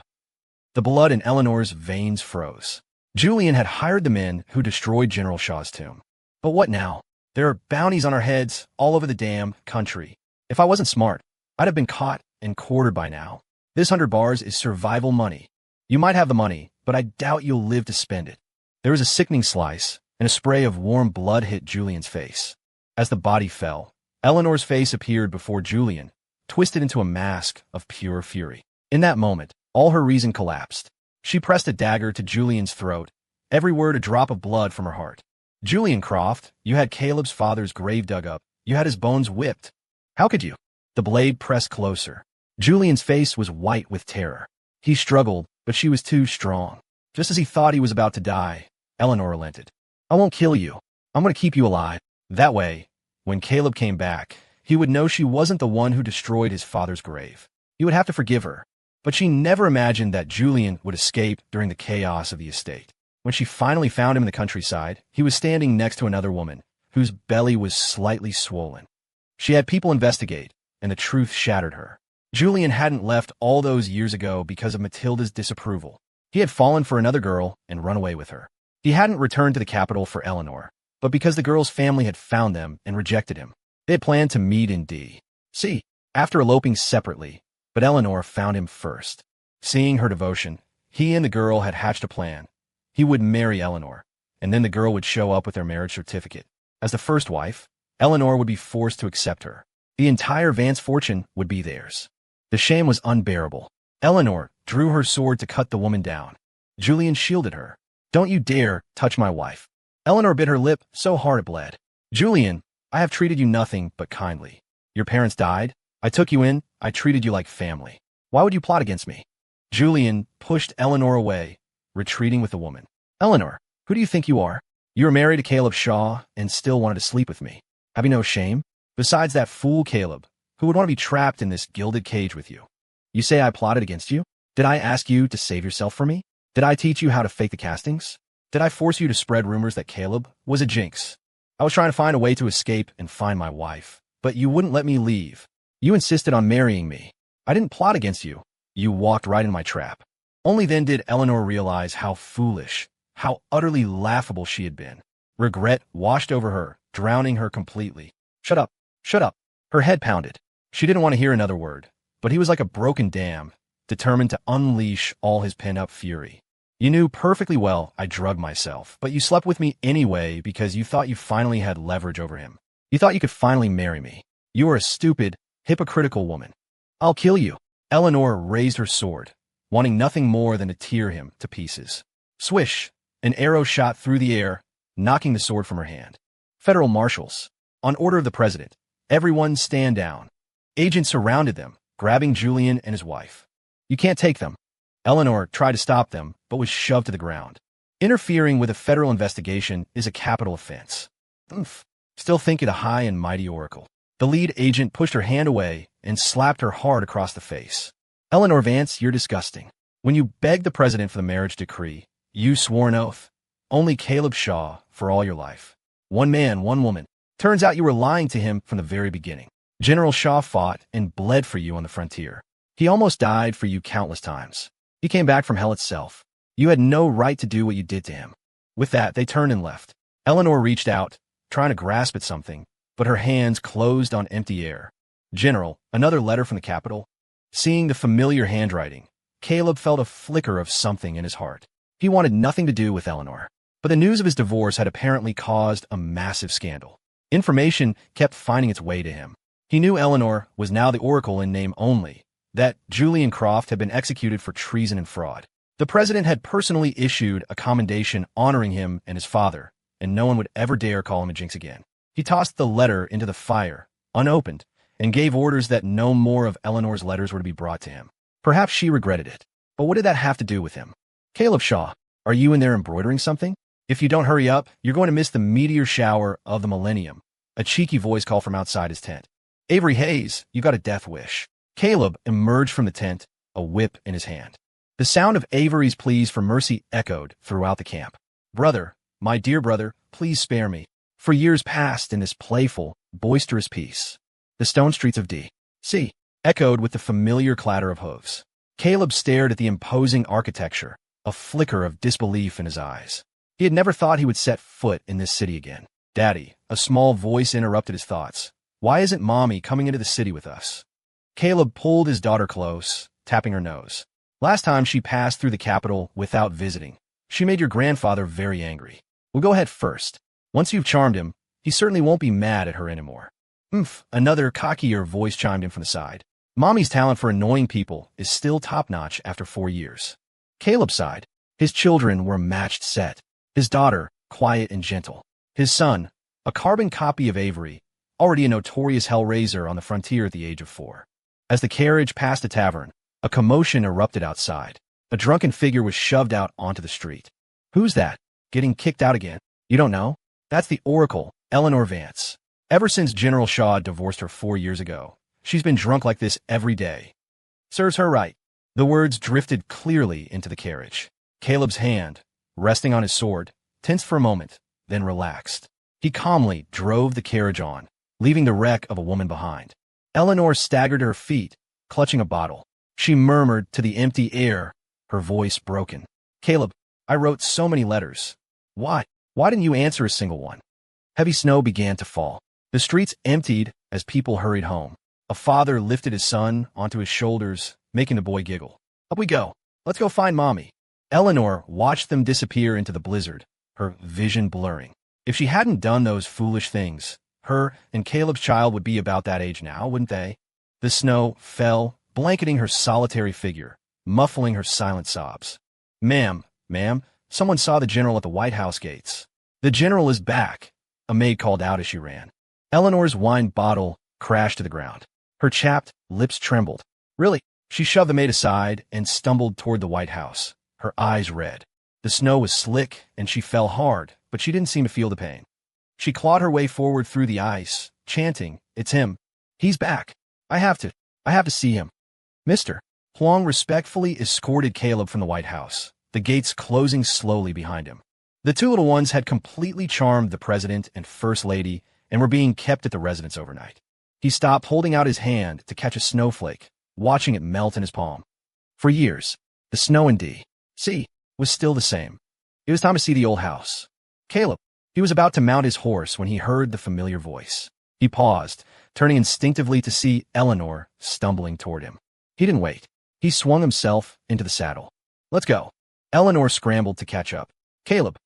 The blood in Eleanor's veins froze. Julian had hired the men who destroyed General Shaw's tomb. But what now? There are bounties on our heads all over the damn country. If I wasn't smart, I'd have been caught and quartered by now. This 100 bars is survival money. You might have the money, but I doubt you'll live to spend it. There was a sickening slice, and a spray of warm blood hit Julian's face. As the body fell, Eleanor's face appeared before Julian, twisted into a mask of pure fury. In that moment, all her reason collapsed. She pressed a dagger to Julian's throat, every word a drop of blood from her heart. Julian Croft, you had Caleb's father's grave dug up. You had his bones whipped. How could you? The blade pressed closer. Julian's face was white with terror. He struggled, but she was too strong. Just as he thought he was about to die, Eleanor relented. I won't kill you. I'm going to keep you alive. That way, when Caleb came back, he would know she wasn't the one who destroyed his father's grave. He would have to forgive her. But she never imagined that Julian would escape during the chaos of the estate. When she finally found him in the countryside, he was standing next to another woman, whose belly was slightly swollen. She had people investigate, and the truth shattered her. Julian hadn't left all those years ago because of Matilda's disapproval. He had fallen for another girl and run away with her. He hadn't returned to the capital for Eleanor, but because the girl's family had found them and rejected him. They had planned to meet in D.C. after eloping separately, but Eleanor found him first. Seeing her devotion, he and the girl had hatched a plan. He would marry Eleanor, and then the girl would show up with their marriage certificate. As the first wife, Eleanor would be forced to accept her. The entire Vance fortune would be theirs. The shame was unbearable. Eleanor drew her sword to cut the woman down. Julian shielded her. Don't you dare touch my wife. Eleanor bit her lip so hard it bled. Julian, I have treated you nothing but kindly. Your parents died. I took you in. I treated you like family. Why would you plot against me? Julian pushed Eleanor away, retreating with the woman. Eleanor, who do you think you are? You were married to Caleb Shaw and still wanted to sleep with me. Have you no shame? Besides that fool Caleb, who would want to be trapped in this gilded cage with you. You say I plotted against you? Did I ask you to save yourself for me? Did I teach you how to fake the castings? Did I force you to spread rumors that Caleb was a jinx? I was trying to find a way to escape and find my wife, but you wouldn't let me leave. You insisted on marrying me. I didn't plot against you. You walked right in my trap. Only then did Eleanor realize how foolish, How utterly laughable she had been. Regret washed over her, drowning her completely. Shut up. Shut up. Her head pounded. She didn't want to hear another word, but he was like a broken dam, determined to unleash all his pent-up fury. You knew perfectly well I drugged myself, but you slept with me anyway because you thought you finally had leverage over him. You thought you could finally marry me. You are a stupid, hypocritical woman. I'll kill you. Eleanor raised her sword, wanting nothing more than to tear him to pieces. Swish! An arrow shot through the air, knocking the sword from her hand. Federal marshals. On order of the president, everyone stand down. Agents surrounded them, grabbing Julian and his wife. You can't take them. Eleanor tried to stop them, but was shoved to the ground. Interfering with a federal investigation is a capital offense. Still think it a high and mighty oracle. The lead agent pushed her hand away and slapped her hard across the face. Eleanor Vance, you're disgusting. When you begged the president for the marriage decree, you swore an oath. Only Caleb Shaw for all your life. One man, one woman. Turns out you were lying to him from the very beginning. General Shaw fought and bled for you on the frontier. He almost died for you countless times. He came back from hell itself. You had no right to do what you did to him. With that, they turned and left. Eleanor reached out, trying to grasp at something, but her hands closed on empty air. General, another letter from the capital. Seeing the familiar handwriting, Caleb felt a flicker of something in his heart. He wanted nothing to do with Eleanor, but the news of his divorce had apparently caused a massive scandal. Information kept finding its way to him. He knew Eleanor was now the oracle in name only, that Julian Croft had been executed for treason and fraud. The president had personally issued a commendation honoring him and his father, and no one would ever dare call him a jinx again. He tossed the letter into the fire, unopened, and gave orders that no more of Eleanor's letters were to be brought to him. Perhaps she regretted it, but what did that have to do with him? Caleb Shaw, are you in there embroidering something? If you don't hurry up, you're going to miss the meteor shower of the millennium. A cheeky voice called from outside his tent. Avery Hayes, you got a death wish. Caleb emerged from the tent, a whip in his hand. The sound of Avery's pleas for mercy echoed throughout the camp. Brother, my dear brother, please spare me. For years past in this playful, boisterous peace. The stone streets of D.C. echoed with the familiar clatter of hooves. Caleb stared at the imposing architecture, a flicker of disbelief in his eyes. He had never thought he would set foot in this city again. Daddy, a small voice interrupted his thoughts. Why isn't Mommy coming into the city with us? Caleb pulled his daughter close, tapping her nose. Last time she passed through the capital without visiting. She made your grandfather very angry. We'll go ahead first. Once you've charmed him, he certainly won't be mad at her anymore. Another cockier voice chimed in from the side. Mommy's talent for annoying people is still top-notch after 4 years. Caleb sighed. His children were a matched set. His daughter, quiet and gentle. His son, a carbon copy of Avery, already a notorious hellraiser on the frontier at the age of 4. As the carriage passed a tavern, a commotion erupted outside. A drunken figure was shoved out onto the street. Who's that? Getting kicked out again? You don't know? That's the Oracle, Eleanor Vance. Ever since General Shaw divorced her 4 years ago, she's been drunk like this every day. Serves her right. The words drifted clearly into the carriage. Caleb's hand, resting on his sword, tensed for a moment, then relaxed. He calmly drove the carriage on, leaving the wreck of a woman behind. Eleanor staggered to her feet, clutching a bottle. She murmured to the empty air, her voice broken. Caleb, I wrote so many letters. Why? Why didn't you answer a single one? Heavy snow began to fall. The streets emptied as people hurried home. A father lifted his son onto his shoulders, making the boy giggle. Up we go. Let's go find Mommy. Eleanor watched them disappear into the blizzard, her vision blurring. If she hadn't done those foolish things, her and Caleb's child would be about that age now, wouldn't they? The snow fell, blanketing her solitary figure, muffling her silent sobs. Ma'am, someone saw the general at the White House gates. The general is back, a maid called out as she ran. Eleanor's wine bottle crashed to the ground. Her chapped lips trembled. Really? She shoved the maid aside and stumbled toward the White House, her eyes red. The snow was slick and she fell hard, but she didn't seem to feel the pain. She clawed her way forward through the ice, chanting, "It's him. He's back. I have to see him." Mr. Huang respectfully escorted Caleb from the White House, the gates closing slowly behind him. The two little ones had completely charmed the president and first lady and were being kept at the residence overnight. He stopped holding out his hand to catch a snowflake, watching it melt in his palm. For years, the snow in D.C. was still the same. It was time to see the old house. Caleb. He was about to mount his horse when he heard the familiar voice. He paused, turning instinctively to see Eleanor stumbling toward him. He didn't wait. He swung himself into the saddle. Let's go. Eleanor scrambled to catch up. Caleb,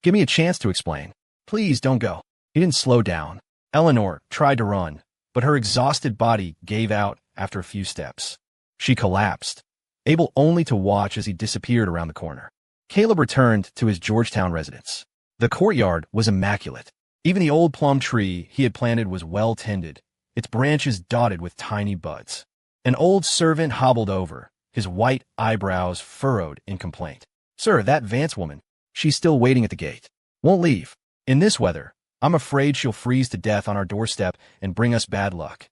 give me a chance to explain. Please don't go. He didn't slow down. Eleanor tried to run, but her exhausted body gave out after a few steps. She collapsed, able only to watch as he disappeared around the corner. Caleb returned to his Georgetown residence. The courtyard was immaculate. Even the old plum tree he had planted was well tended, its branches dotted with tiny buds. An old servant hobbled over, his white eyebrows furrowed in complaint. Sir, that Vance woman, she's still waiting at the gate. Won't leave. In this weather, I'm afraid she'll freeze to death on our doorstep and bring us bad luck.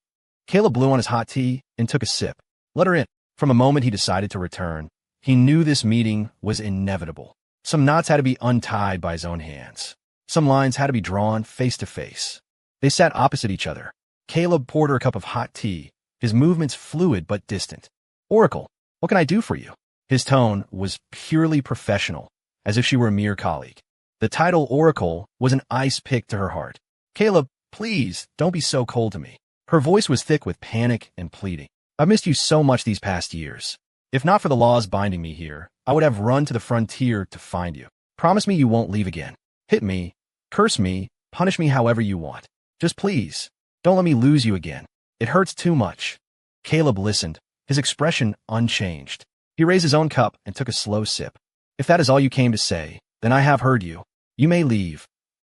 Caleb blew on his hot tea and took a sip. Let her in. From a moment he decided to return, he knew this meeting was inevitable. Some knots had to be untied by his own hands. Some lines had to be drawn face to face. They sat opposite each other. Caleb poured her a cup of hot tea, his movements fluid but distant. Oracle, what can I do for you? His tone was purely professional, as if she were a mere colleague. The title Oracle was an ice pick to her heart. Caleb, please, don't be so cold to me. Her voice was thick with panic and pleading. I've missed you so much these past years. If not for the laws binding me here, I would have run to the frontier to find you. Promise me you won't leave again. Hit me, curse me, punish me however you want. Just please, don't let me lose you again. It hurts too much. Caleb listened, his expression unchanged. He raised his own cup and took a slow sip. If that is all you came to say, then I have heard you. You may leave.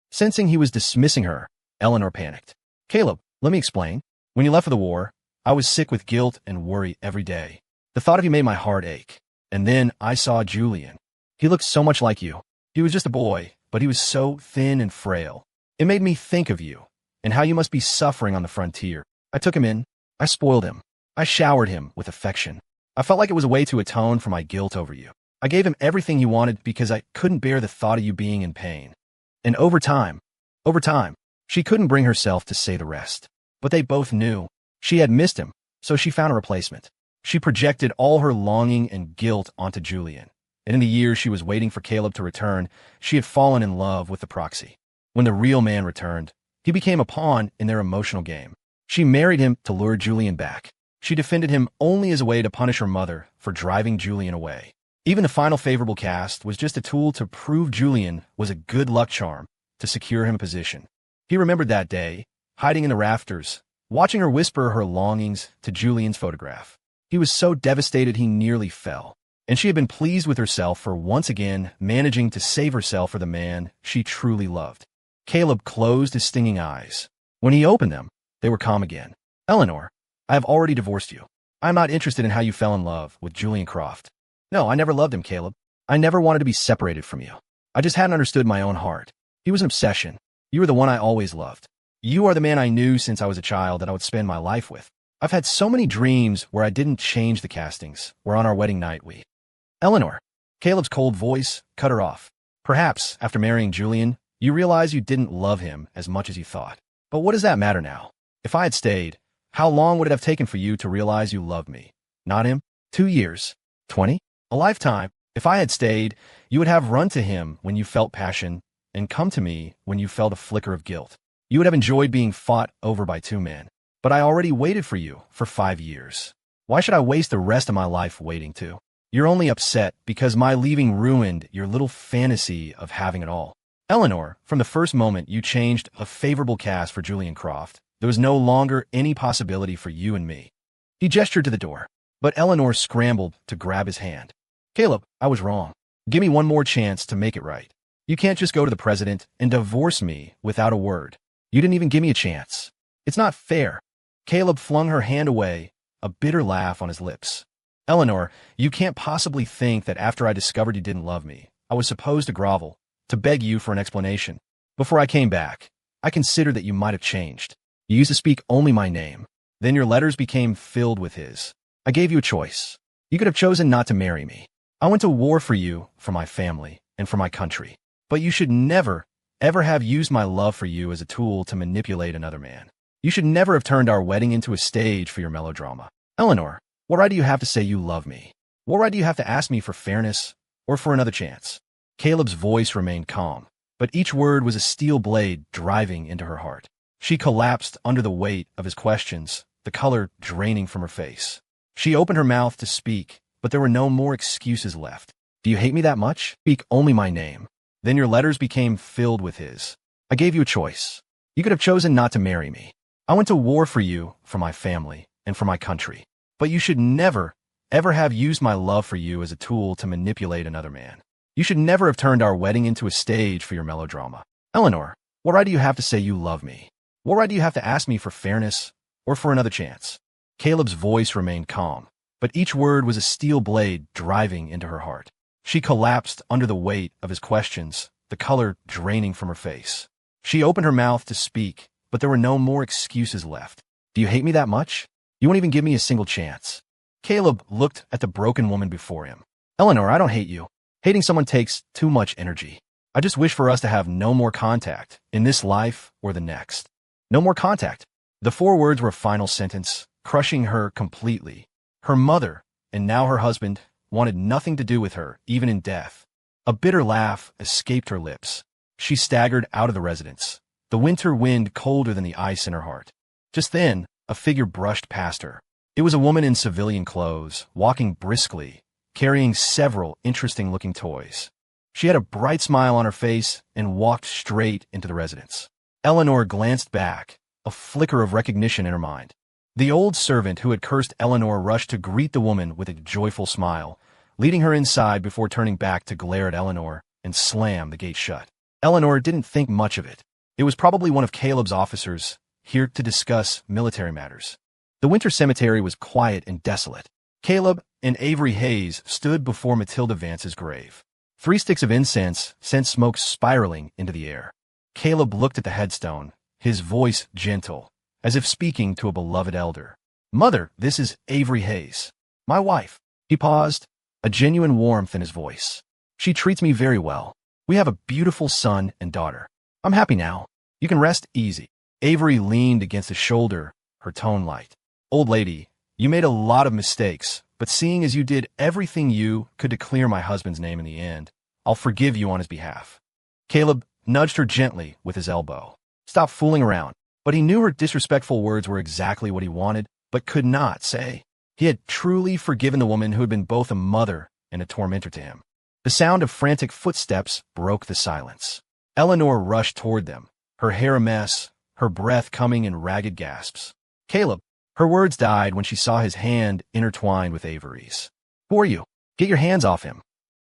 Sensing he was dismissing her, Eleanor panicked. Caleb, let me explain. When you left for the war, I was sick with guilt and worry every day. The thought of you made my heart ache. And then I saw Julian. He looked so much like you. He was just a boy, but he was so thin and frail. It made me think of you, and how you must be suffering on the frontier. I took him in. I spoiled him. I showered him with affection. I felt like it was a way to atone for my guilt over you. I gave him everything he wanted because I couldn't bear the thought of you being in pain. And over time, she couldn't bring herself to say the rest. But they both knew. She had missed him, so she found a replacement. She projected all her longing and guilt onto Julian. And in the years she was waiting for Caleb to return, she had fallen in love with the proxy. When the real man returned, he became a pawn in their emotional game. She married him to lure Julian back. She defended him only as a way to punish her mother for driving Julian away. Even the final favorable cast was just a tool to prove Julian was a good luck charm to secure him a position. He remembered that day, hiding in the rafters, watching her whisper her longings to Julian's photograph. He was so devastated he nearly fell, and she had been pleased with herself for once again managing to save herself for the man she truly loved. Caleb closed his stinging eyes. When he opened them, they were calm again. Eleanor, I have already divorced you. I am not interested in how you fell in love with Julian Croft. No, I never loved him, Caleb. I never wanted to be separated from you. I just hadn't understood my own heart. He was an obsession. You were the one I always loved. You are the man I knew since I was a child that I would spend my life with. I've had so many dreams where I didn't change the castings, where on our wedding night we... Eleanor, Caleb's cold voice cut her off. Perhaps, after marrying Julian, you realize you didn't love him as much as you thought. But what does that matter now? If I had stayed, how long would it have taken for you to realize you loved me? Not him? 2 years? 20? A lifetime? If I had stayed, you would have run to him when you felt passion and come to me when you felt a flicker of guilt. You would have enjoyed being fought over by 2 men. But I already waited for you for 5 years. Why should I waste the rest of my life waiting to? You're only upset because my leaving ruined your little fantasy of having it all. Eleanor, from the first moment you changed a favorable cast for Julian Croft, there was no longer any possibility for you and me. He gestured to the door, but Eleanor scrambled to grab his hand. Caleb, I was wrong. Give me one more chance to make it right. You can't just go to the president and divorce me without a word. You didn't even give me a chance. It's not fair. Caleb flung her hand away, a bitter laugh on his lips. Eleanor, you can't possibly think that after I discovered you didn't love me, I was supposed to grovel, to beg you for an explanation. Before I came back, I considered that you might have changed. You used to speak only my name. Then your letters became filled with his. I gave you a choice. You could have chosen not to marry me. I went to war for you, for my family, and for my country. But you should never, ever have used my love for you as a tool to manipulate another man. You should never have turned our wedding into a stage for your melodrama. Eleanor, what right do you have to say you love me? What right do you have to ask me for fairness or for another chance? Caleb's voice remained calm, but each word was a steel blade driving into her heart. She collapsed under the weight of his questions, the color draining from her face. She opened her mouth to speak, but there were no more excuses left. Do you hate me that much? Speak only my name. Then your letters became filled with his. I gave you a choice. You could have chosen not to marry me. I went to war for you, for my family, and for my country. But you should never, ever have used my love for you as a tool to manipulate another man. You should never have turned our wedding into a stage for your melodrama. Eleanor, what right do you have to say you love me? What right do you have to ask me for fairness or for another chance? Caleb's voice remained calm, but each word was a steel blade driving into her heart. She collapsed under the weight of his questions, the color draining from her face. She opened her mouth to speak, but there were no more excuses left. Do you hate me that much? You won't even give me a single chance. Caleb looked at the broken woman before him. Eleanor, I don't hate you. Hating someone takes too much energy. I just wish for us to have no more contact, in this life or the next. No more contact. The 4 words were a final sentence, crushing her completely. Her mother, and now her husband, wanted nothing to do with her, even in death. A bitter laugh escaped her lips. She staggered out of the residence, the winter wind colder than the ice in her heart. Just then, a figure brushed past her. It was a woman in civilian clothes, walking briskly, carrying several interesting-looking toys. She had a bright smile on her face and walked straight into the residence. Eleanor glanced back, a flicker of recognition in her mind. The old servant who had cursed Eleanor rushed to greet the woman with a joyful smile, leading her inside before turning back to glare at Eleanor and slam the gate shut. Eleanor didn't think much of it. It was probably one of Caleb's officers, here to discuss military matters. The winter cemetery was quiet and desolate. Caleb and Avery Hayes stood before Matilda Vance's grave. 3 sticks of incense sent smoke spiraling into the air. Caleb looked at the headstone, his voice gentle, as if speaking to a beloved elder. Mother, this is Avery Hayes, my wife. He paused, a genuine warmth in his voice. She treats me very well. We have a beautiful son and daughter. I'm happy now. You can rest easy. Avery leaned against his shoulder, her tone light. Old lady, you made a lot of mistakes, but seeing as you did everything you could to clear my husband's name in the end, I'll forgive you on his behalf. Caleb nudged her gently with his elbow. Stop fooling around. But he knew her disrespectful words were exactly what he wanted, but could not say. He had truly forgiven the woman who had been both a mother and a tormentor to him. The sound of frantic footsteps broke the silence. Eleanor rushed toward them, her hair a mess, her breath coming in ragged gasps. Caleb. Her words died when she saw his hand intertwined with Avery's. Who are you? Get your hands off him.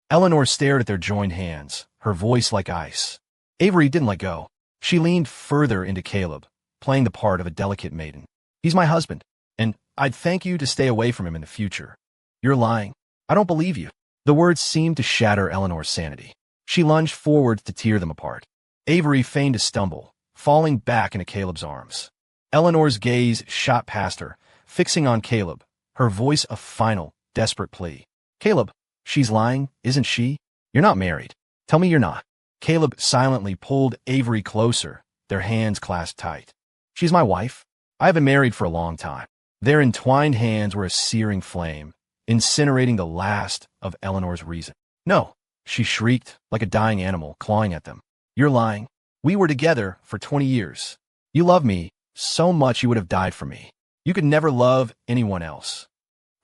Eleanor stared at their joined hands, her voice like ice. Avery didn't let go. She leaned further into Caleb, playing the part of a delicate maiden. He's my husband, and I'd thank you to stay away from him in the future. You're lying. I don't believe you. The words seemed to shatter Eleanor's sanity. She lunged forward to tear them apart. Avery feigned to stumble, falling back into Caleb's arms. Eleanor's gaze shot past her, fixing on Caleb, her voice a final, desperate plea. Caleb, she's lying, isn't she? You're not married. Tell me you're not. Caleb silently pulled Avery closer, their hands clasped tight. She's my wife. I have been married for a long time. Their entwined hands were a searing flame, incinerating the last of Eleanor's reason. No, she shrieked like a dying animal, clawing at them. You're lying. We were together for 20 years. You love me so much you would have died for me. You could never love anyone else.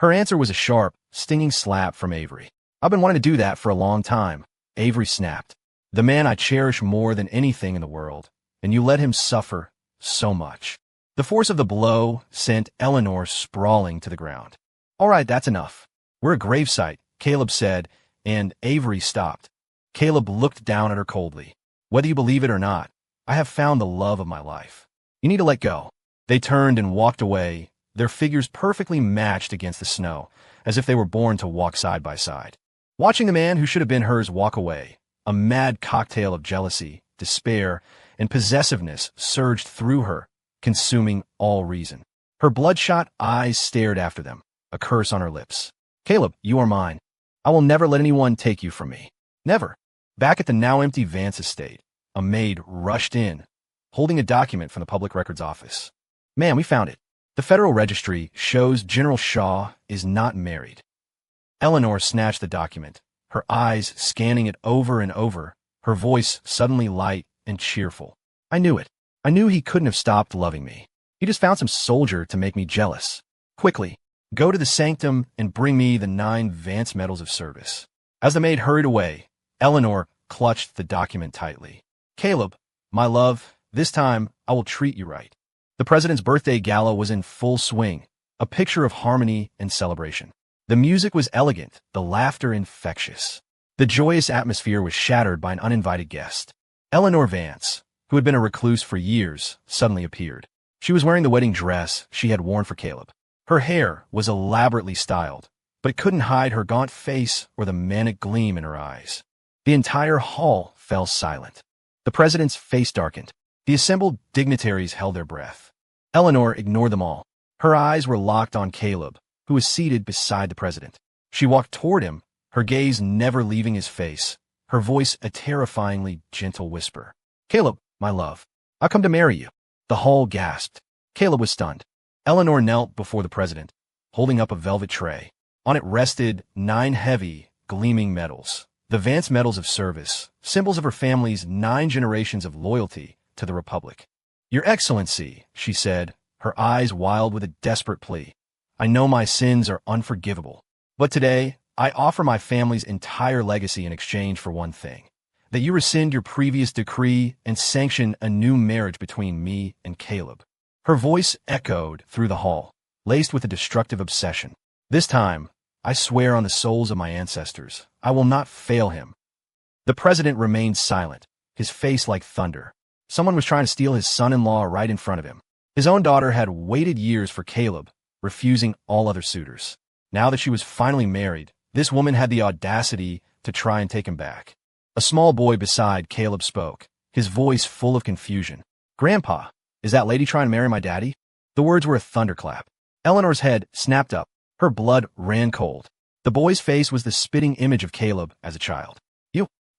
Her answer was a sharp, stinging slap from Avery. I've been wanting to do that for a long time. Avery snapped. The man I cherish more than anything in the world, and you let him suffer so much. The force of the blow sent Eleanor sprawling to the ground. All right, that's enough. We're a gravesite, Caleb said, and Avery stopped. Caleb looked down at her coldly. Whether you believe it or not, I have found the love of my life. You need to let go. They turned and walked away, their figures perfectly matched against the snow, as if they were born to walk side by side. Watching the man who should have been hers walk away, a mad cocktail of jealousy, despair, and possessiveness surged through her, consuming all reason. Her bloodshot eyes stared after them, a curse on her lips. Caleb, you are mine. I will never let anyone take you from me. Never. Back at the now empty Vance estate, a maid rushed in, holding a document from the Public Records Office. Ma'am, we found it. The Federal Registry shows General Shaw is not married. Eleanor snatched the document, her eyes scanning it over and over, her voice suddenly light and cheerful. I knew it. I knew he couldn't have stopped loving me. He just found some soldier to make me jealous. Quickly, go to the sanctum and bring me the 9 advanced medals of service. As the maid hurried away, Eleanor clutched the document tightly. Caleb, my love, this time I will treat you right. The president's birthday gala was in full swing, a picture of harmony and celebration. The music was elegant, the laughter infectious. The joyous atmosphere was shattered by an uninvited guest. Eleanor Vance, who had been a recluse for years, suddenly appeared. She was wearing the wedding dress she had worn for Caleb. Her hair was elaborately styled, but couldn't hide her gaunt face or the manic gleam in her eyes. The entire hall fell silent. The president's face darkened. The assembled dignitaries held their breath. Eleanor ignored them all. Her eyes were locked on Caleb, who was seated beside the president. She walked toward him, her gaze never leaving his face, her voice a terrifyingly gentle whisper. Caleb, my love, I've come to marry you. The hall gasped. Caleb was stunned. Eleanor knelt before the president, holding up a velvet tray. On it rested 9 heavy, gleaming medals. The Vance Medals of Service, symbols of her family's 9 generations of loyalty to the Republic. Your Excellency, she said, her eyes wild with a desperate plea. I know my sins are unforgivable, but today I offer my family's entire legacy in exchange for one thing. That you rescind your previous decree and sanction a new marriage between me and Caleb. Her voice echoed through the hall, laced with a destructive obsession. This time, I swear on the souls of my ancestors, I will not fail him. The president remained silent, his face like thunder. Someone was trying to steal his son-in-law right in front of him. His own daughter had waited years for Caleb, refusing all other suitors. Now that she was finally married, this woman had the audacity to try and take him back. A small boy beside Caleb spoke, his voice full of confusion. Grandpa, is that lady trying to marry my daddy? The words were a thunderclap. Eleanor's head snapped up. Her blood ran cold. The boy's face was the spitting image of Caleb as a child.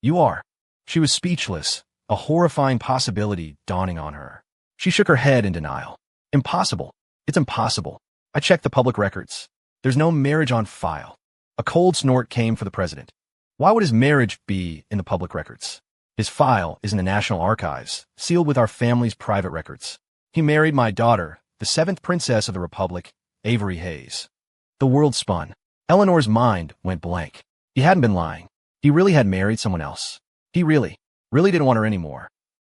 You are. She was speechless, a horrifying possibility dawning on her. She shook her head in denial. Impossible. It's impossible. I checked the public records. There's no marriage on file. A cold snort came for the president. Why would his marriage be in the public records? His file is in the National Archives, sealed with our family's private records. He married my daughter, the 7th princess of the Republic, Avery Hayes. The world spun. Eleanor's mind went blank. He hadn't been lying. He really had married someone else. He really didn't want her anymore.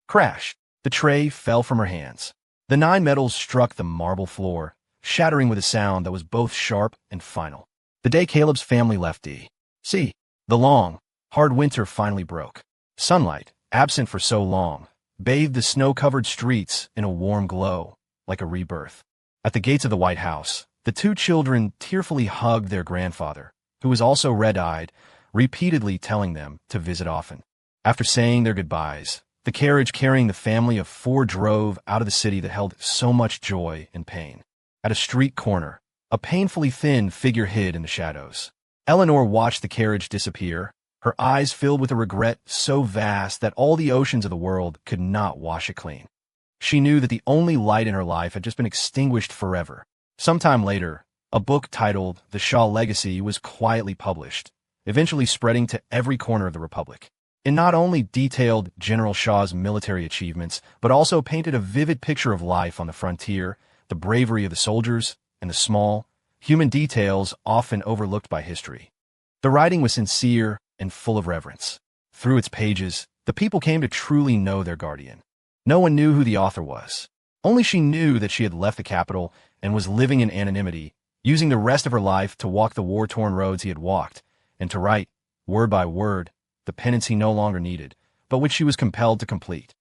Crash. The tray fell from her hands. The 9 medals struck the marble floor, shattering with a sound that was both sharp and final. The day Caleb's family left D.C., the long, hard winter finally broke. Sunlight, absent for so long, bathed the snow-covered streets in a warm glow, like a rebirth. At the gates of the White House, the 2 children tearfully hugged their grandfather, who was also red-eyed, repeatedly telling them to visit often. After saying their goodbyes, the carriage carrying the family of 4 drove out of the city that held so much joy and pain. At a street corner, a painfully thin figure hid in the shadows. Eleanor watched the carriage disappear, her eyes filled with a regret so vast that all the oceans of the world could not wash it clean. She knew that the only light in her life had just been extinguished forever. Sometime later, a book titled The Shaw Legacy was quietly published, eventually spreading to every corner of the Republic. It not only detailed General Shaw's military achievements, but also painted a vivid picture of life on the frontier, the bravery of the soldiers, and the small, human details often overlooked by history. The writing was sincere and full of reverence. Through its pages, the people came to truly know their guardian. No one knew who the author was. Only she knew that she had left the capital and was living in anonymity, using the rest of her life to walk the war-torn roads he had walked, and to write, word by word, the penance he no longer needed, but which she was compelled to complete.